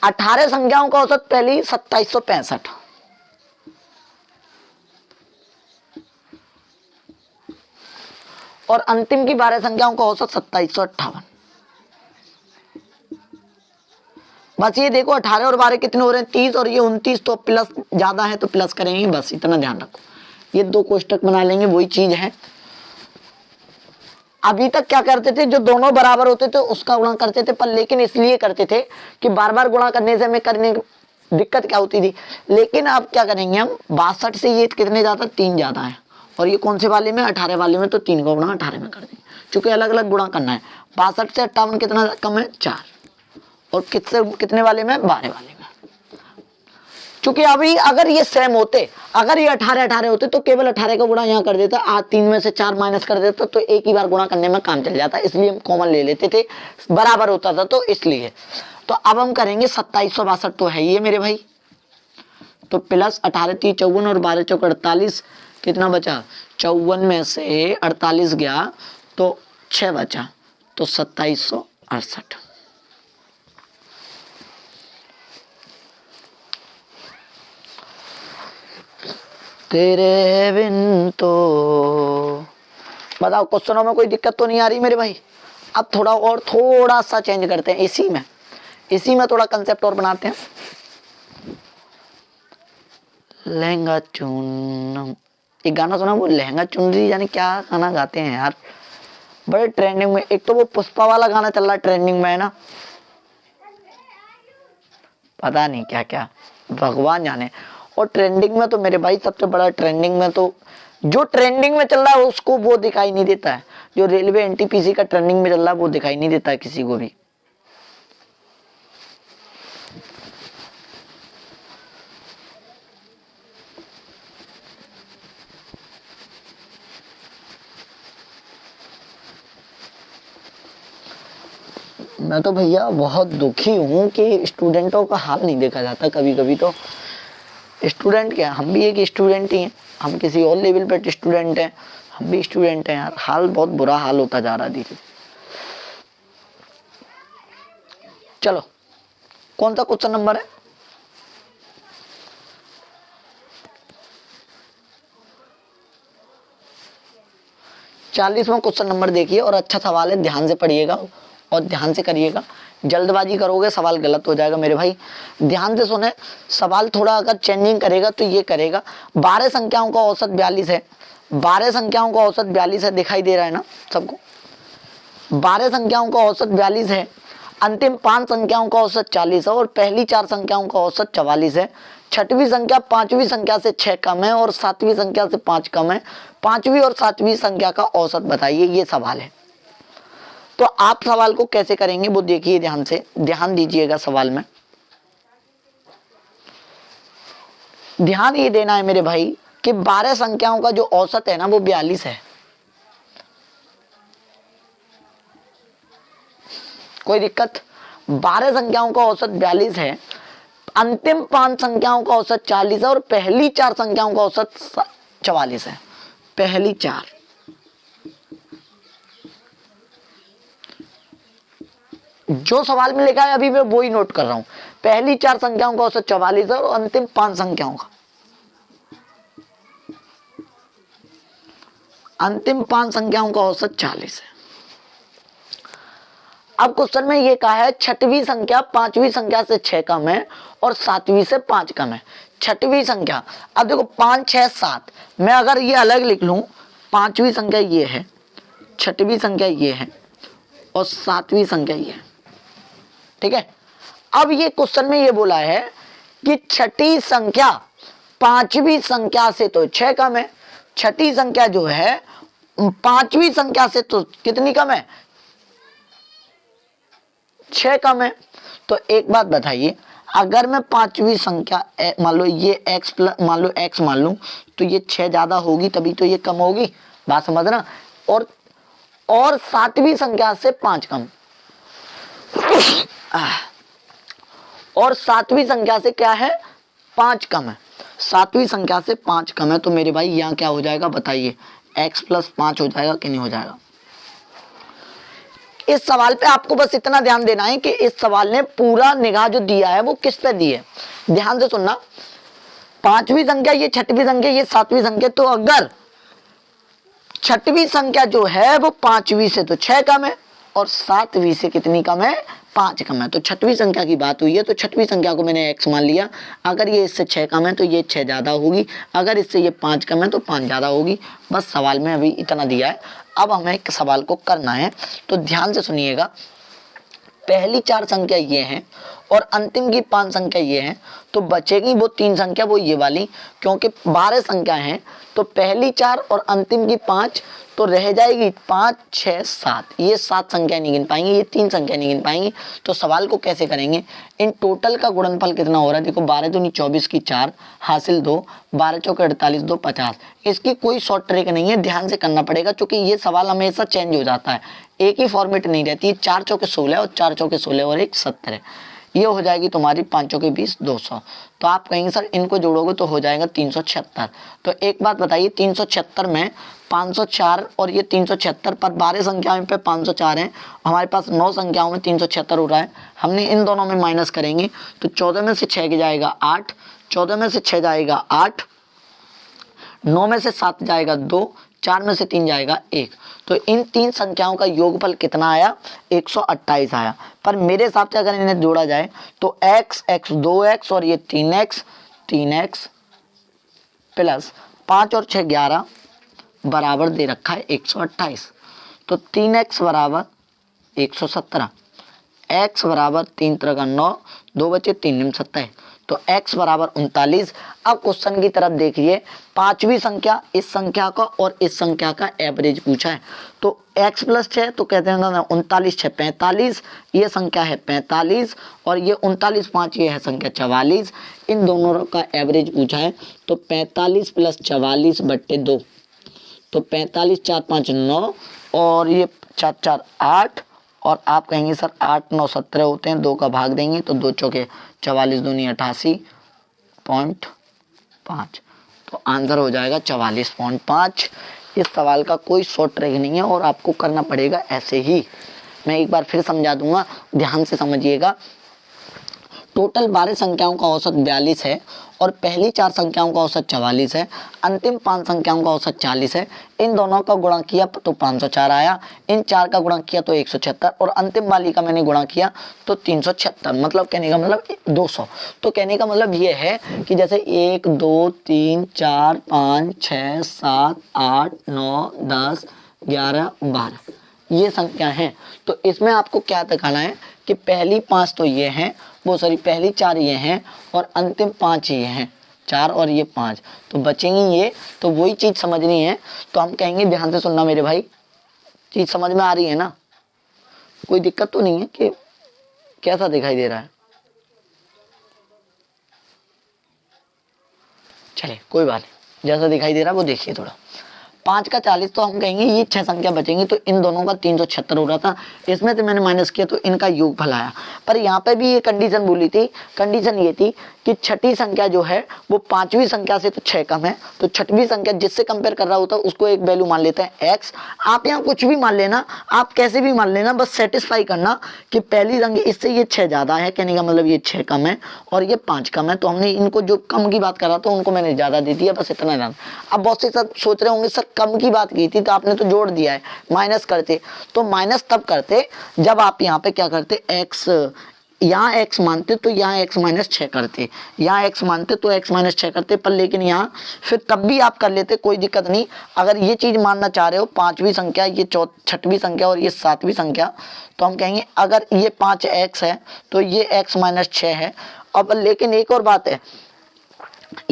[SPEAKER 1] 18 संख्याओं का औसत पहली 2765 और अंतिम की 12 संख्याओं का औसत 2758। बस ये देखो 18 और 12 कितने हो रहे हैं? 30 और ये 29, तो प्लस ज्यादा है तो प्लस करेंगे, बस इतना ध्यान रखो। ये दो कोष्टक बना लेंगे, वही चीज है। अभी तक क्या करते थे, जो दोनों बराबर होते थे उसका गुणा करते थे, पर लेकिन इसलिए करते थे कि बार बार गुणा करने से हमें करने दिक्कत क्या होती थी। लेकिन अब क्या करेंगे हम, 62 से ये कितने ज्यादा? 3 ज्यादा है। और ये कौन से वाले में? 18 वाले में। तो 3 का गुणा 18 में कर देंगे, चूंकि अलग अलग गुणा करना है। 62 से 58 कितना कम है? 4। और कितने वाले में? 12 वाले में। चूंकि अभी अगर ये सेम होते, अगर ये 18 होते तो केवल 18 का गुणा यहाँ कर देता, आज 3 में से 4 माइनस कर देता, तो एक ही बार गुणा करने में काम चल जाता। इसलिए हम कॉमन ले लेते थे, बराबर होता था तो इसलिए। तो अब हम करेंगे 2762 तो है ये मेरे भाई, तो प्लस 18 3 54 और 12 चौक 48, कितना बचा? 54 में से 48 गया तो 6 बचा, तो 2768। तेरे बिन तो, बताओ क्वेश्चनों में कोई दिक्कत तो नहीं आ रही मेरे भाई? अब थोड़ा सा चेंज करते हैं, इसी में थोड़ा कंसेप्ट और बनाते हैं। लहंगा चुन, एक गाना सुना वो, लहंगा चुनरी, यानी क्या गाना गाते हैं यार, बड़े ट्रेंडिंग में। एक तो वो पुष्पा वाला गाना चल रहा है ट्रेंडिंग में, है ना, पता नहीं क्या क्या, भगवान जाने। और ट्रेंडिंग में तो मेरे भाई सबसे बड़ा, ट्रेंडिंग में तो जो ट्रेंडिंग में चल रहा है उसको वो दिखाई नहीं देता है। जो रेलवे एनटीपीसी का ट्रेंडिंग में चल रहा है वो दिखाई नहीं देता है किसी को भी। मैं तो भैया बहुत दुखी हूँ कि स्टूडेंटों का हाल नहीं देखा जाता कभी कभी। तो स्टूडेंट क्या, हम भी एक स्टूडेंट ही हैं, हम किसी और लेवल पे स्टूडेंट हैं, हम भी स्टूडेंट हैं यार। हाल बहुत बुरा हाल होता जा रहा धीरे। चलो कौन सा क्वेश्चन नंबर है? चालीसवां क्वेश्चन नंबर देखिए, और अच्छा सवाल है, ध्यान से पढ़िएगा और ध्यान से करिएगा। जल्दबाजी करोगे सवाल गलत हो जाएगा मेरे भाई। ध्यान से सुने, सवाल थोड़ा अगर चेंजिंग करेगा तो ये करेगा। 12 संख्याओं का औसत 42 है। 12 संख्याओं का औसत 42 है, दिखाई दे रहा है ना सबको? 12 संख्याओं का औसत 42 है, अंतिम 5 संख्याओं का औसत 40 है और पहली 4 संख्याओं का औसत 44 है। छठवीं संख्या 5वीं संख्या से 6 कम है और 7वीं संख्या से 5 कम है। 5वीं और 7वीं संख्या का औसत बताइए, ये सवाल है। तो आप सवाल को कैसे करेंगे वो देखिए, ध्यान से, ध्यान दीजिएगा सवाल में। ध्यान ये देना है मेरे भाई कि 12 संख्याओं का जो औसत है ना वो 42 है। कोई दिक्कत? 12 संख्याओं का औसत 42 है, अंतिम 5 संख्याओं का औसत 40 है और पहली 4 संख्याओं का औसत 44 है। पहली 4, जो सवाल में लिखा है अभी मैं वो ही नोट कर रहा हूं। पहली 4 संख्याओं का औसत 44 है और अंतिम 5 संख्याओं का, अंतिम 5 संख्याओं का औसत 40 है। अब क्वेश्चन में ये कहा है छठवीं संख्या पांचवी संख्या से 6 कम है और सातवीं से 5 कम है। छठवीं संख्या, अब देखो 5 6 7, मैं अगर ये अलग लिख लूं, पांचवी संख्या ये है, छठवीं संख्या ये है और सातवीं संख्या ये है, ठीक है। अब ये क्वेश्चन में ये बोला है कि छठी संख्या पांचवी संख्या से तो 6 कम है, छठी संख्या जो है पांचवी संख्या से तो कितनी कम है, 6 कम है। तो एक बात बताइए, अगर मैं पांचवी संख्या मान लो ये x प्लस मान लो x मान लूं, तो ये 6 ज्यादा होगी तभी तो ये कम होगी, बात समझना। और सातवीं संख्या से 5 कम, और सातवीं संख्या से क्या है, 5 कम है, सातवीं संख्या से 5 कम है। तो मेरे भाई यहाँ क्या हो जाएगा बताइए, x प्लस 5 हो जाएगा कि नहीं हो जाएगा। इस सवाल पे आपको बस इतना ध्यान देना है कि इस सवाल ने पूरा निगाह जो दिया है वो किस पे दी है, ध्यान से सुनना। पांचवी संख्या ये, छठवीं संख्या ये, सातवीं संख्या, तो अगर छठवीं संख्या जो है वो पांचवी से तो 6 कम है और सातवीं से कितनी कम है, 5 कम है। तो छठवीं संख्या की बात हुई है, तो छठवीं संख्या को मैंने x मान लिया। अगर ये इससे 6 कम है तो ये 6 ज्यादा होगी, अगर इससे ये 5 कम है तो 5 ज्यादा होगी। बस सवाल में अभी इतना दिया है। अब हमें एक सवाल को करना है, तो ध्यान से सुनिएगा। पहली 4 संख्या ये हैं और अंतिम की 5 संख्या ये हैं, तो बचेगी वो 3 संख्या, वो ये वाली, क्योंकि 12 संख्या हैं तो पहली 4 और अंतिम की 5, तो रह जाएगी 5 6 7, ये 7 संख्या नहीं गिन पाएंगे, ये 3 संख्या नहीं गिन पाएंगे। तो सवाल को कैसे करेंगे, इन टोटल का गुणनफल कितना हो रहा है, देखो 12 दूनी 24 की 4 हासिल 2, 12 चौके 48, 2 50। इसकी कोई शॉर्ट ट्रिक नहीं है, ध्यान से करना पड़ेगा, क्योंकि ये सवाल हमेशा चेंज हो जाता है, एक ही फॉर्मेट नहीं रहती है। 4 चौके 16 और 4 चौके 16 और 1 17, ये हो जाएगी तुम्हारी 5 चौके 20 200। तो आप कहेंगे सर इनको जोड़ोगे तो हो जाएगा 376। तो एक बात बताइए, 376 में 504 और ये 376 पर 12 संख्याओं पे 504 है, हमारे पास 9 संख्याओं में 376 हो रहा है। हमने इन दोनों में माइनस करेंगे तो 14 में से 6 जाएगा 8, 14 में से 6 जाएगा 8, 9 में से 7 जाएगा 2, 4 में से 3 जाएगा 1। तो इन 3 संख्याओं का योगफल कितना आया, 128 आया। पर मेरे हिसाब से अगर इन्हें जोड़ा जाए तो x 2x और ये 3x प्लस 5 और 6 11 बराबर दे रखा है 128। तो 3x बराबर 117, x बराबर 3 3 का 9, 2 बचे 3 निम 27, तो x बराबर 39। अब क्वेश्चन की तरफ देखिए, पांचवी संख्या, इस संख्या का और इस संख्या का एवरेज पूछा है। तो x प्लस 6 तो कहते हैं ना 39 6 45, ये संख्या है 45 और ये 39 5 ये है संख्या 44, इन दोनों का एवरेज पूछा है। तो 45 प्लस 44 बट्टे 2, तो 45 4 5 9 और ये 4 4 8, और आप कहेंगे सर 8 9 17 होते हैं, 2 का भाग देंगे तो 2 चौके 44 दूनी 88.5, तो आंसर हो जाएगा 44.5। इस सवाल का कोई शॉर्ट ट्रिक नहीं है और आपको करना पड़ेगा ऐसे ही। मैं एक बार फिर समझा दूंगा, ध्यान से समझिएगा। टोटल 12 संख्याओं का औसत 42 है और पहली 4 संख्याओं का औसत 44 है, अंतिम 5 संख्याओं का औसत 40 है। इन दोनों का गुणा किया तो 504 आया, इन 4 का गुणा किया तो 176 और अंतिम वाली का मैंने गुणा किया तो 376, मतलब कहने का मतलब 200। तो कहने का मतलब ये है कि जैसे 1 2 3 4 5 6 7 8 9 10 11 12 ये संख्या है। तो इसमें आपको क्या दिखाना है कि पहली 5 तो ये हैं, वो सॉरी पहली 4 ये हैं और अंतिम 5 ये हैं, 4 और ये 5, तो बचेंगी ये। तो वही चीज़ समझनी है, तो हम कहेंगे, ध्यान से सुनना मेरे भाई, चीज़ समझ में आ रही है ना, कोई दिक्कत तो नहीं है कि कैसा दिखाई दे रहा है, चलिए कोई बात नहीं, जैसा दिखाई दे रहा है वो देखिए थोड़ा। 5 का 40 तो हम कहेंगे ये 6 संख्या बचेंगी, तो इन दोनों का 376 हो रहा था, इसमें से मैंने माइनस किया तो इनका योगफल आया। पर यहाँ पे भी ये कंडीशन बोली थी, कंडीशन ये थी कि छठी संख्या जो है वो पांचवी संख्या से तो 6 कम है, तो छठवीं संख्या जिससे कंपेयर कर रहा होता है उसको एक वैल्यू मान लेते हैं x। आप यहाँ कुछ भी मान लेना, आप कैसे भी मान लेना, बस सेटिस्फाई करना कि पहली संख्या इससे ये 6 ज्यादा है, कहने का मतलब ये 6 कम है और ये 5 कम है। तो हमने इनको जो कम की बात करा तो उनको मैंने ज्यादा दे दिया, बस इतना ध्यान। अब बहुत से सब सोच रहे होंगे सर कम की बात की थी तो आपने तो जोड़ दिया है, माइनस करते। तो माइनस तब करते जब आप यहाँ पे क्या करते, x, यहाँ x मानते तो यहाँ x माइनस 6 करते, यहाँ x मानते तो x माइनस 6 करते, पर लेकिन यहाँ फिर तब भी आप कर लेते, कोई दिक्कत नहीं। अगर ये चीज़ मानना चाह रहे हो पांचवी संख्या, ये छठवीं संख्या और ये सातवीं संख्या, तो हम कहेंगे अगर ये 5x है तो ये x माइनस 6 है। अब लेकिन एक और बात है,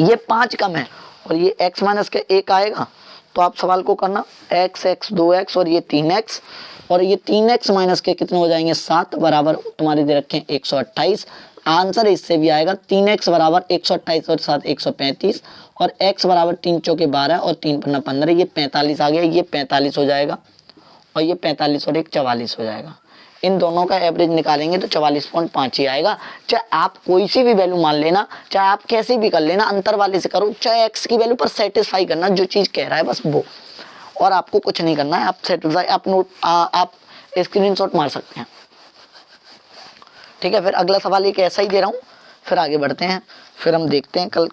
[SPEAKER 1] ये 5 कम है और ये x माइनस के 1 आएगा, तो आप सवाल को करना x 2x और ये 3x, और ये 3x माइनस के कितने हो जाएंगे 7 बराबर तुम्हारे दे रखे 128। आंसर इससे भी आएगा 3x बराबर 128 और 7 135, और x बराबर 3 चौके 12 और 3 पन्ना 15, ये 45 आ गया, ये 45 हो जाएगा और ये 45 और 1 44 हो जाएगा। इन दोनों का एवरेज निकालेंगे तो 44.5 ही आएगा। चाहे आप कोई सी भी वैल्यू मान लेना, चाहे आप कैसे भी कर लेना, अंतर वाले से करो, चाहे x की वैल्यू पर सेटिस्फाई करना जो चीज़ कह रहा है बस वो, और आपको कुछ नहीं करना है। आप सेटिस्फाई, आप नोट, आप स्क्रीनशॉट मार सकते हैं। ठीक है, फिर अगला सवाल एक ऐसा ही दे रहा हूँ, फिर आगे बढ़ते हैं, फिर हम देखते हैं कल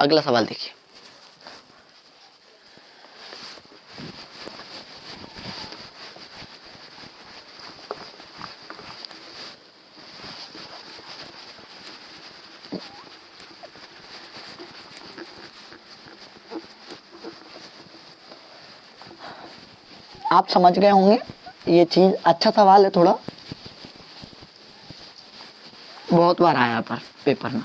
[SPEAKER 1] अगला सवाल। देखिए आप समझ गए होंगे, ये चीज अच्छा सवाल है, थोड़ा बहुत बार आया पर पेपर में।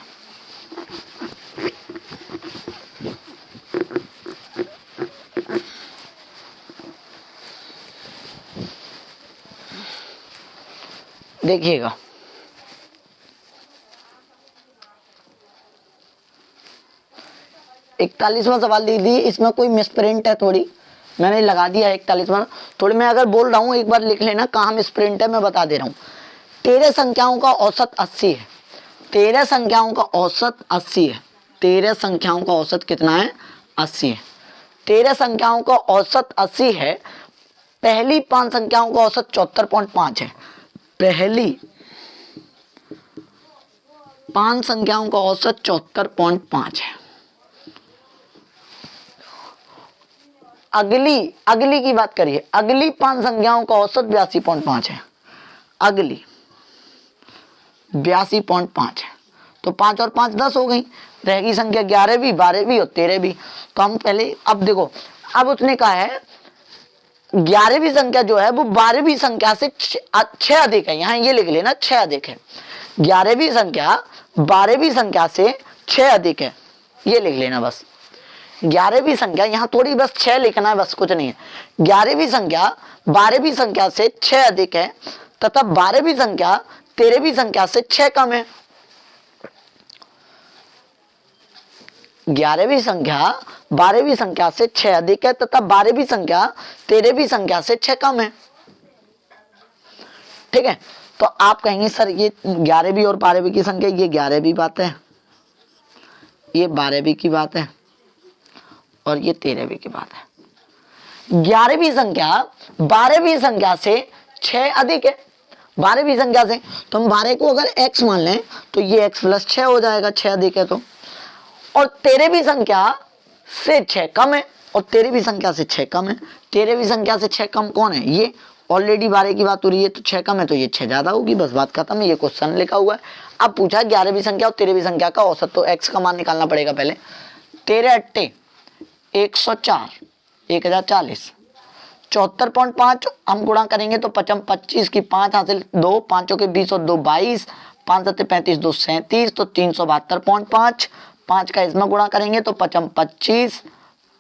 [SPEAKER 1] देखिएगा, इकतालीसवां सवाल दीदी, इसमें कोई मिसप्रिंट है, थोड़ी मैंने लगा दिया है 41वां, थोड़ी मैं अगर बोल रहा हूँ एक बार लिख लेना कहाँ मिसप्रिंट है, मैं बता दे रहा हूँ। 13 संख्याओं का औसत 80 है, 13 संख्याओं का औसत 80 है, 13 संख्याओं का औसत कितना है 80 है, 13 संख्याओं का औसत 80 है। पहली 5 संख्याओं का औसत 74.5 है, पहली 5 संख्याओं का औसत 74.5 है। अगली की बात करिए, अगली 5 संख्याओं का औसत 82.5 है, अगली 82.5 है। तो 5 और 5 10 हो गई, रहेगी संख्या 11 भी, 12 भी और 13 भी। तो हम पहले, अब देखो, अब उसने कहा है 11वीं संख्या जो है वो 12वीं संख्या से 6 अधिक है, यहाँ ये लिख लेना 6 अधिक है। 11वीं संख्या 12वीं संख्या से 6 अधिक है, ये लिख लेना बस। 11वीं संख्या, यहाँ थोड़ी बस 6 लिखना है, बस कुछ नहीं है। 11वीं संख्या 12वीं संख्या से 6 अधिक है तथा 12वीं संख्या 13वीं संख्या से 6 कम है। 11वीं संख्या 12वीं संख्या से 6 अधिक है तथा 12वीं संख्या 13वीं संख्या से 6 कम है। ठीक है, तो आप कहेंगे सर ये 11वीं और 12वीं की संख्या, ये 11वीं बात है, ये 12वीं की बात है और ये 13वीं की बात है। 11वीं संख्या 12वीं संख्या से 6 अधिक है, 12वीं संख्या से, तो हम 12 को अगर x मान लें तो ये x प्लस 6 हो जाएगा, 6 अधिक है तो। और 13वीं संख्या से 6 कम है, और 13वीं संख्या से 6 कम है। 13वीं संख्या से 6 कम कौन है, ये ऑलरेडी 12 की बात हो रही है तो 6 कम है तो ये 6 ज्यादा होगी, बस बात खत्म है, ये क्वेश्चन लिखा हुआ है। अब पूछा 11वीं संख्या और 13वीं संख्या का औसत, तो x का मान निकालना पड़ेगा पहले। 13 अट्टे 104, 1040, 74.5 हम गुणा करेंगे तो 25 की 5 हासिल 2, 5 के 20 और 2 22, 5 7 35 2 37, तो 372.5। 5 का इसमें गुणा करेंगे तो 25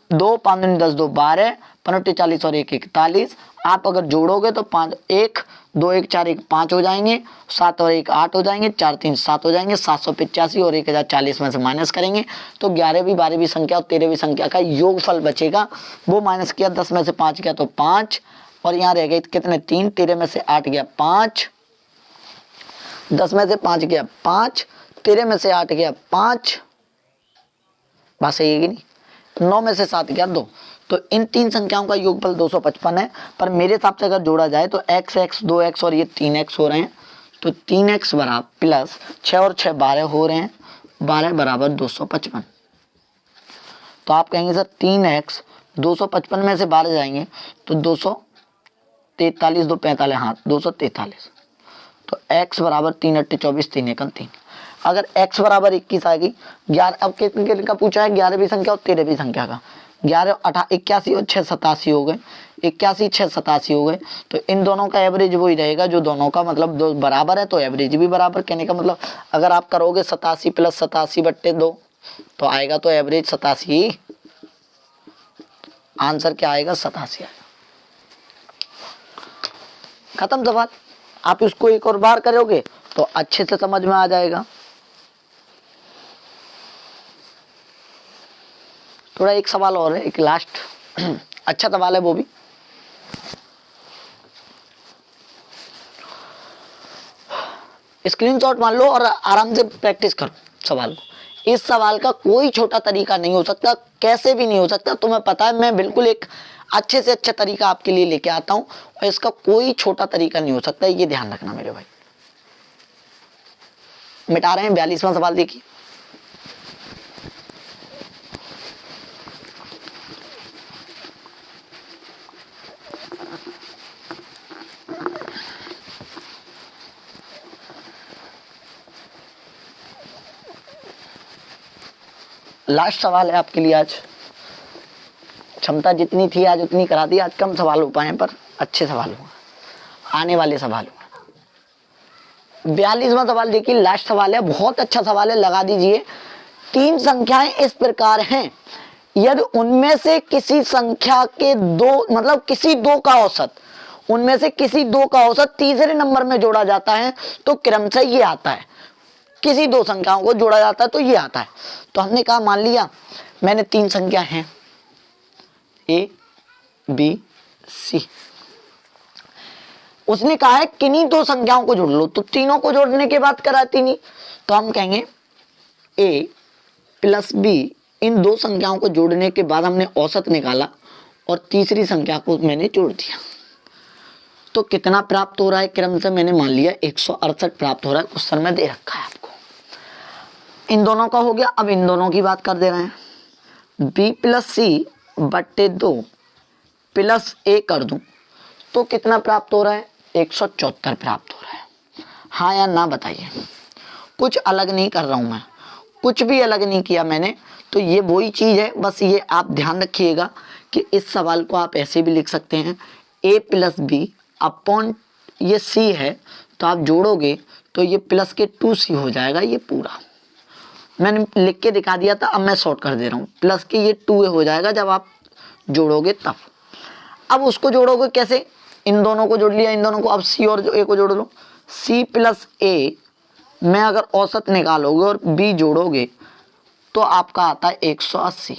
[SPEAKER 1] 2 5 10 2 12, 5 40 और 1 41। आप अगर जोड़ोगे तो 5 1 2 1 4 1 5 हो जाएंगे, 7 और 1 8 हो जाएंगे, 4 3 7 हो जाएंगे, 785 और 1040 में से माइनस करेंगे तो 11वीं 12वीं संख्या और 13वीं संख्या का योगफल बचेगा। वो माइनस किया, 10 में से 5 गया तो 5, और यहाँ रह गए कितने 3, 13 में से 8 गया 5, 10 में से 5 गया 5, 13 में से 8 गया 5, बात सही है कि नहीं। 9 में से 7 गया 2, तो इन 3 संख्याओं का योगफल 255 है। पर मेरे हिसाब से अगर जोड़ा जाए तो x 2x और ये 3x हो रहे हैं, तो 3x बराबर प्लस 6 और 6 12 हो रहे हैं, 12 बराबर 255। तो आप कहेंगे सर 3x 255 में से 12 जाएंगे तो 243, 2 45, हाँ 243। तो x बराबर 3 अट्ठे 24, 3 एकम 3। अगर x बराबर 21 आएगी, 11 अब कितने का पूछा है, 11वीं संख्या और 13वीं संख्या का। 11 81 और 6 87 हो गए, 81 6 87 हो गए। तो इन दोनों का एवरेज वही रहेगा जो दोनों का मतलब दो बराबर है, तो एवरेज भी बराबर। कहने का मतलब अगर आप करोगे 87 + 87 बट्टे 2 तो आएगा तो एवरेज 87। आंसर क्या आएगा, 87 आएगा। खत्म सवाल। आप इसको एक और बार करोगे तो अच्छे से समझ में आ जाएगा। थोड़ा एक सवाल और है, एक लास्ट अच्छा सवाल है वो भी। स्क्रीनशॉट मान लो और आराम से प्रैक्टिस करो सवाल को। इस सवाल का कोई छोटा तरीका नहीं हो सकता, कैसे भी नहीं हो सकता। तुम्हें पता है मैं बिल्कुल एक अच्छे से अच्छा तरीका आपके लिए लेके आता हूं और इसका कोई छोटा तरीका नहीं हो सकता, ये ध्यान रखना मेरे भाई। मिटा रहे हैं 42वां सवाल, देखिए। लास्ट सवाल है आपके लिए आज। क्षमता जितनी थी आज उतनी करा दी। आज कम सवाल हो पाए पर अच्छे सवाल हुआ, आने वाले सवाल हुआ। 42वां सवाल देखिए, लास्ट सवाल है, बहुत अच्छा सवाल है, लगा दीजिए। 3 संख्याएं इस प्रकार हैं, यदि उनमें से किसी संख्या के किसी दो का औसत, उनमें से किसी दो का औसत तीसरे नंबर में जोड़ा जाता है तो क्रमशः ये आता है। किसी 2 संख्याओं को जोड़ा जाता है तो ये आता है। तो हमने कहा, मान लिया मैंने 3 संख्या हैं A B C, उसने कहा है किन्हीं 2 संख्याओं को जोड़ लो। तो तीनों को जोड़ने के बाद कराती नहीं, तो हम कहेंगे A + B, इन 2 संख्याओं को जोड़ने के बाद हमने औसत निकाला और तीसरी संख्या को मैंने जोड़ दिया। तो कितना प्राप्त हो रहा है, क्रम से मैंने मान लिया 168 प्राप्त हो रहा है। क्वेश्चन में दे रखा है आपको। इन दोनों का हो गया। अब इन दोनों की बात कर दे रहे हैं। B + C बट्टे 2 + A कर दूं तो कितना प्राप्त हो रहा है, 174 प्राप्त हो रहा है। हाँ या ना बताइए। कुछ अलग नहीं कर रहा हूं मैं, कुछ भी अलग नहीं किया मैंने। तो ये वही चीज है, बस ये आप ध्यान रखिएगा कि इस सवाल को आप ऐसे भी लिख सकते हैं, A + B अपॉन ये C है तो आप जोड़ोगे तो ये प्लस के 2C हो जाएगा। ये पूरा मैंने लिख के दिखा दिया था, अब मैं शॉर्ट कर दे रहा हूँ। प्लस के ये 2A हो जाएगा जब आप जोड़ोगे तब। अब उसको जोड़ोगे कैसे, इन दोनों को जोड़ लिया, इन दोनों को। अब C और A को जोड़ लो। C + A में अगर औसत निकालोगे और B जोड़ोगे तो आपका आता है 180।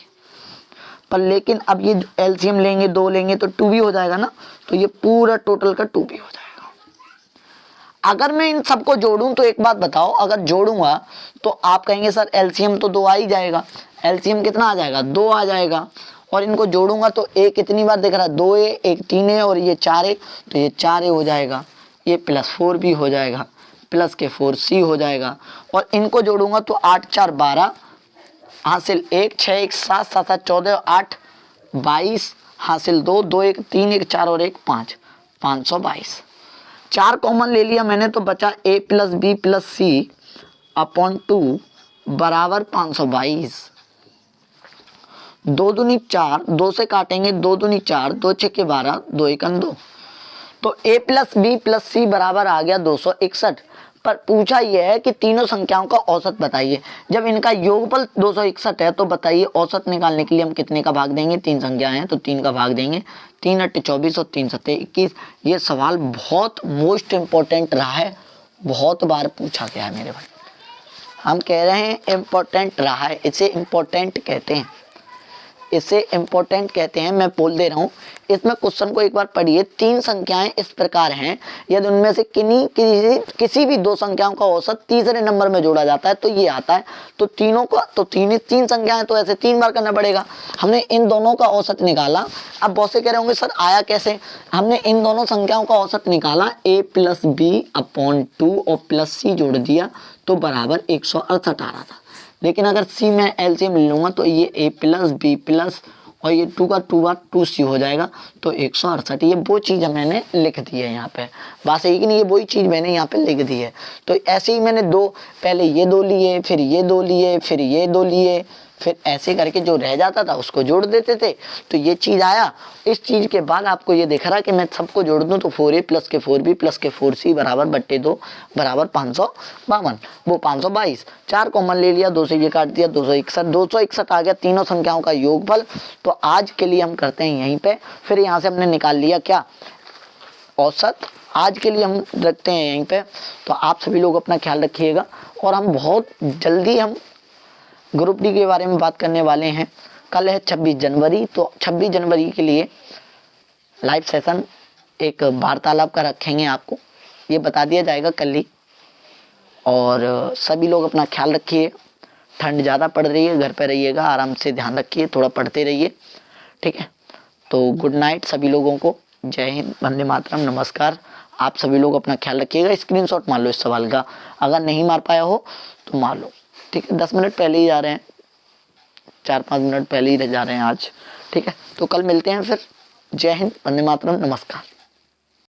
[SPEAKER 1] पर लेकिन अब ये एलसीएम लेंगे, 2 लेंगे तो 2B हो जाएगा ना, तो ये पूरा टोटल का 2B हो जाएगा। अगर मैं इन सबको जोड़ूं तो एक बात बताओ, अगर जोड़ूंगा तो आप कहेंगे सर एलसीएम तो 2 आ ही जाएगा। एलसीएम कितना आ जाएगा, 2 आ जाएगा। और इनको जोड़ूंगा तो A कितनी बार दिख रहा है, 2A, एक 3A और ये 4A, तो ये 4A हो जाएगा। ये +4B हो जाएगा, प्लस के 4C हो जाएगा। और इनको जोड़ूंगा तो 8 4 12 हासिल 1, 6 1 7 7 7 14 8 22 हासिल 2 2 1 3 1 4 और 1 5 522। 4 कॉमन ले लिया मैंने तो बचा A + B + C अपॉन 2 बराबर 522। 2 दूनी 4, 2 से काटेंगे, 2 दूनी 4, 2 6 के 12, 2 1 2। तो A + B + C बराबर आ गया 261। पर पूछा यह है कि तीनों संख्याओं का औसत बताइए। जब इनका योगफल 261 है तो बताइए औसत निकालने के लिए हम कितने का भाग देंगे। 3 संख्याएं हैं तो 3 का भाग देंगे। 3 8 24 और 3 7 21। ये सवाल बहुत मोस्ट इम्पोर्टेंट रहा है, बहुत बार पूछा गया है मेरे भाई। हम कह रहे हैं इम्पोर्टेंट रहा है, इसे इम्पोर्टेंट कहते हैं, इसे इम्पोर्टेंट कहते हैं। मैं बोल दे रहा हूँ, इसमें क्वेश्चन को एक बार पढ़िए। 3 संख्याएं इस प्रकार हैं, यदि उनमें से किसी भी 2 संख्याओं का औसत तीसरे नंबर में जोड़ा जाता है तो ये आता है। तो तीनों का तो तीन संख्याएं तो ऐसे 3 बार करना पड़ेगा। हमने इन दोनों का औसत निकाला। अब बहुत से कह रहे होंगे सर आया कैसे, हमने इन दोनों संख्याओं का औसत निकाला, A + B अपॉन 2 और +C जोड़ दिया तो बराबर 168 आ रहा था। लेकिन अगर C में एलसीएम ले लूंगा तो ये A + B+ और ये 2 का 2 बार 2c हो जाएगा, तो 168। ये वो चीज़ मैंने लिख दी है यहाँ पे, बात सही कि नहीं, ये वही चीज़ मैंने यहाँ पे लिख दी है। तो ऐसे ही मैंने दो, पहले ये 2 लिए, फिर ये 2 लिए, फिर ये 2 लिए, फिर ऐसे करके जो रह जाता था उसको जोड़ देते थे, तो ये चीज़ आया। इस चीज़ के बाद आपको ये दिख रहा कि मैं सबको जोड़ दूँ, तो 4a प्लस के 4b प्लस के 4c बराबर बट्टे 2 बराबर 552, वो 522, 4 कॉमन ले लिया, 2 से ये काट दिया, 261 आ गया तीनों संख्याओं का योगफल। तो आज के लिए हम करते हैं यहीं पे, फिर यहाँ से हमने निकाल लिया क्या, औसत। आज के लिए हम रखते हैं यहीं पे। तो आप सभी लोग अपना ख्याल रखिएगा, और हम बहुत जल्दी हम ग्रुप डी के बारे में बात करने वाले हैं। कल है 26 जनवरी, तो 26 जनवरी के लिए लाइव सेशन एक वार्तालाप का रखेंगे, आपको ये बता दिया जाएगा कल ही। और सभी लोग अपना ख्याल रखिए, ठंड ज़्यादा पड़ रही है, घर पे रहिएगा, आराम से ध्यान रखिए, थोड़ा पढ़ते रहिए, ठीक है। तो गुड नाइट सभी लोगों को, जय हिंद, वंदे मातरम, नमस्कार। आप सभी लोग अपना ख्याल रखिएगा। स्क्रीनशॉट मार लो इस सवाल का, अगर नहीं मार पाया हो तो मार लो, ठीक है। 10 मिनट पहले ही जा रहे हैं, 4-5 मिनट पहले ही जा रहे हैं आज, ठीक है। तो कल मिलते हैं फिर। जय हिंद, वंदे मातरम, नमस्कार।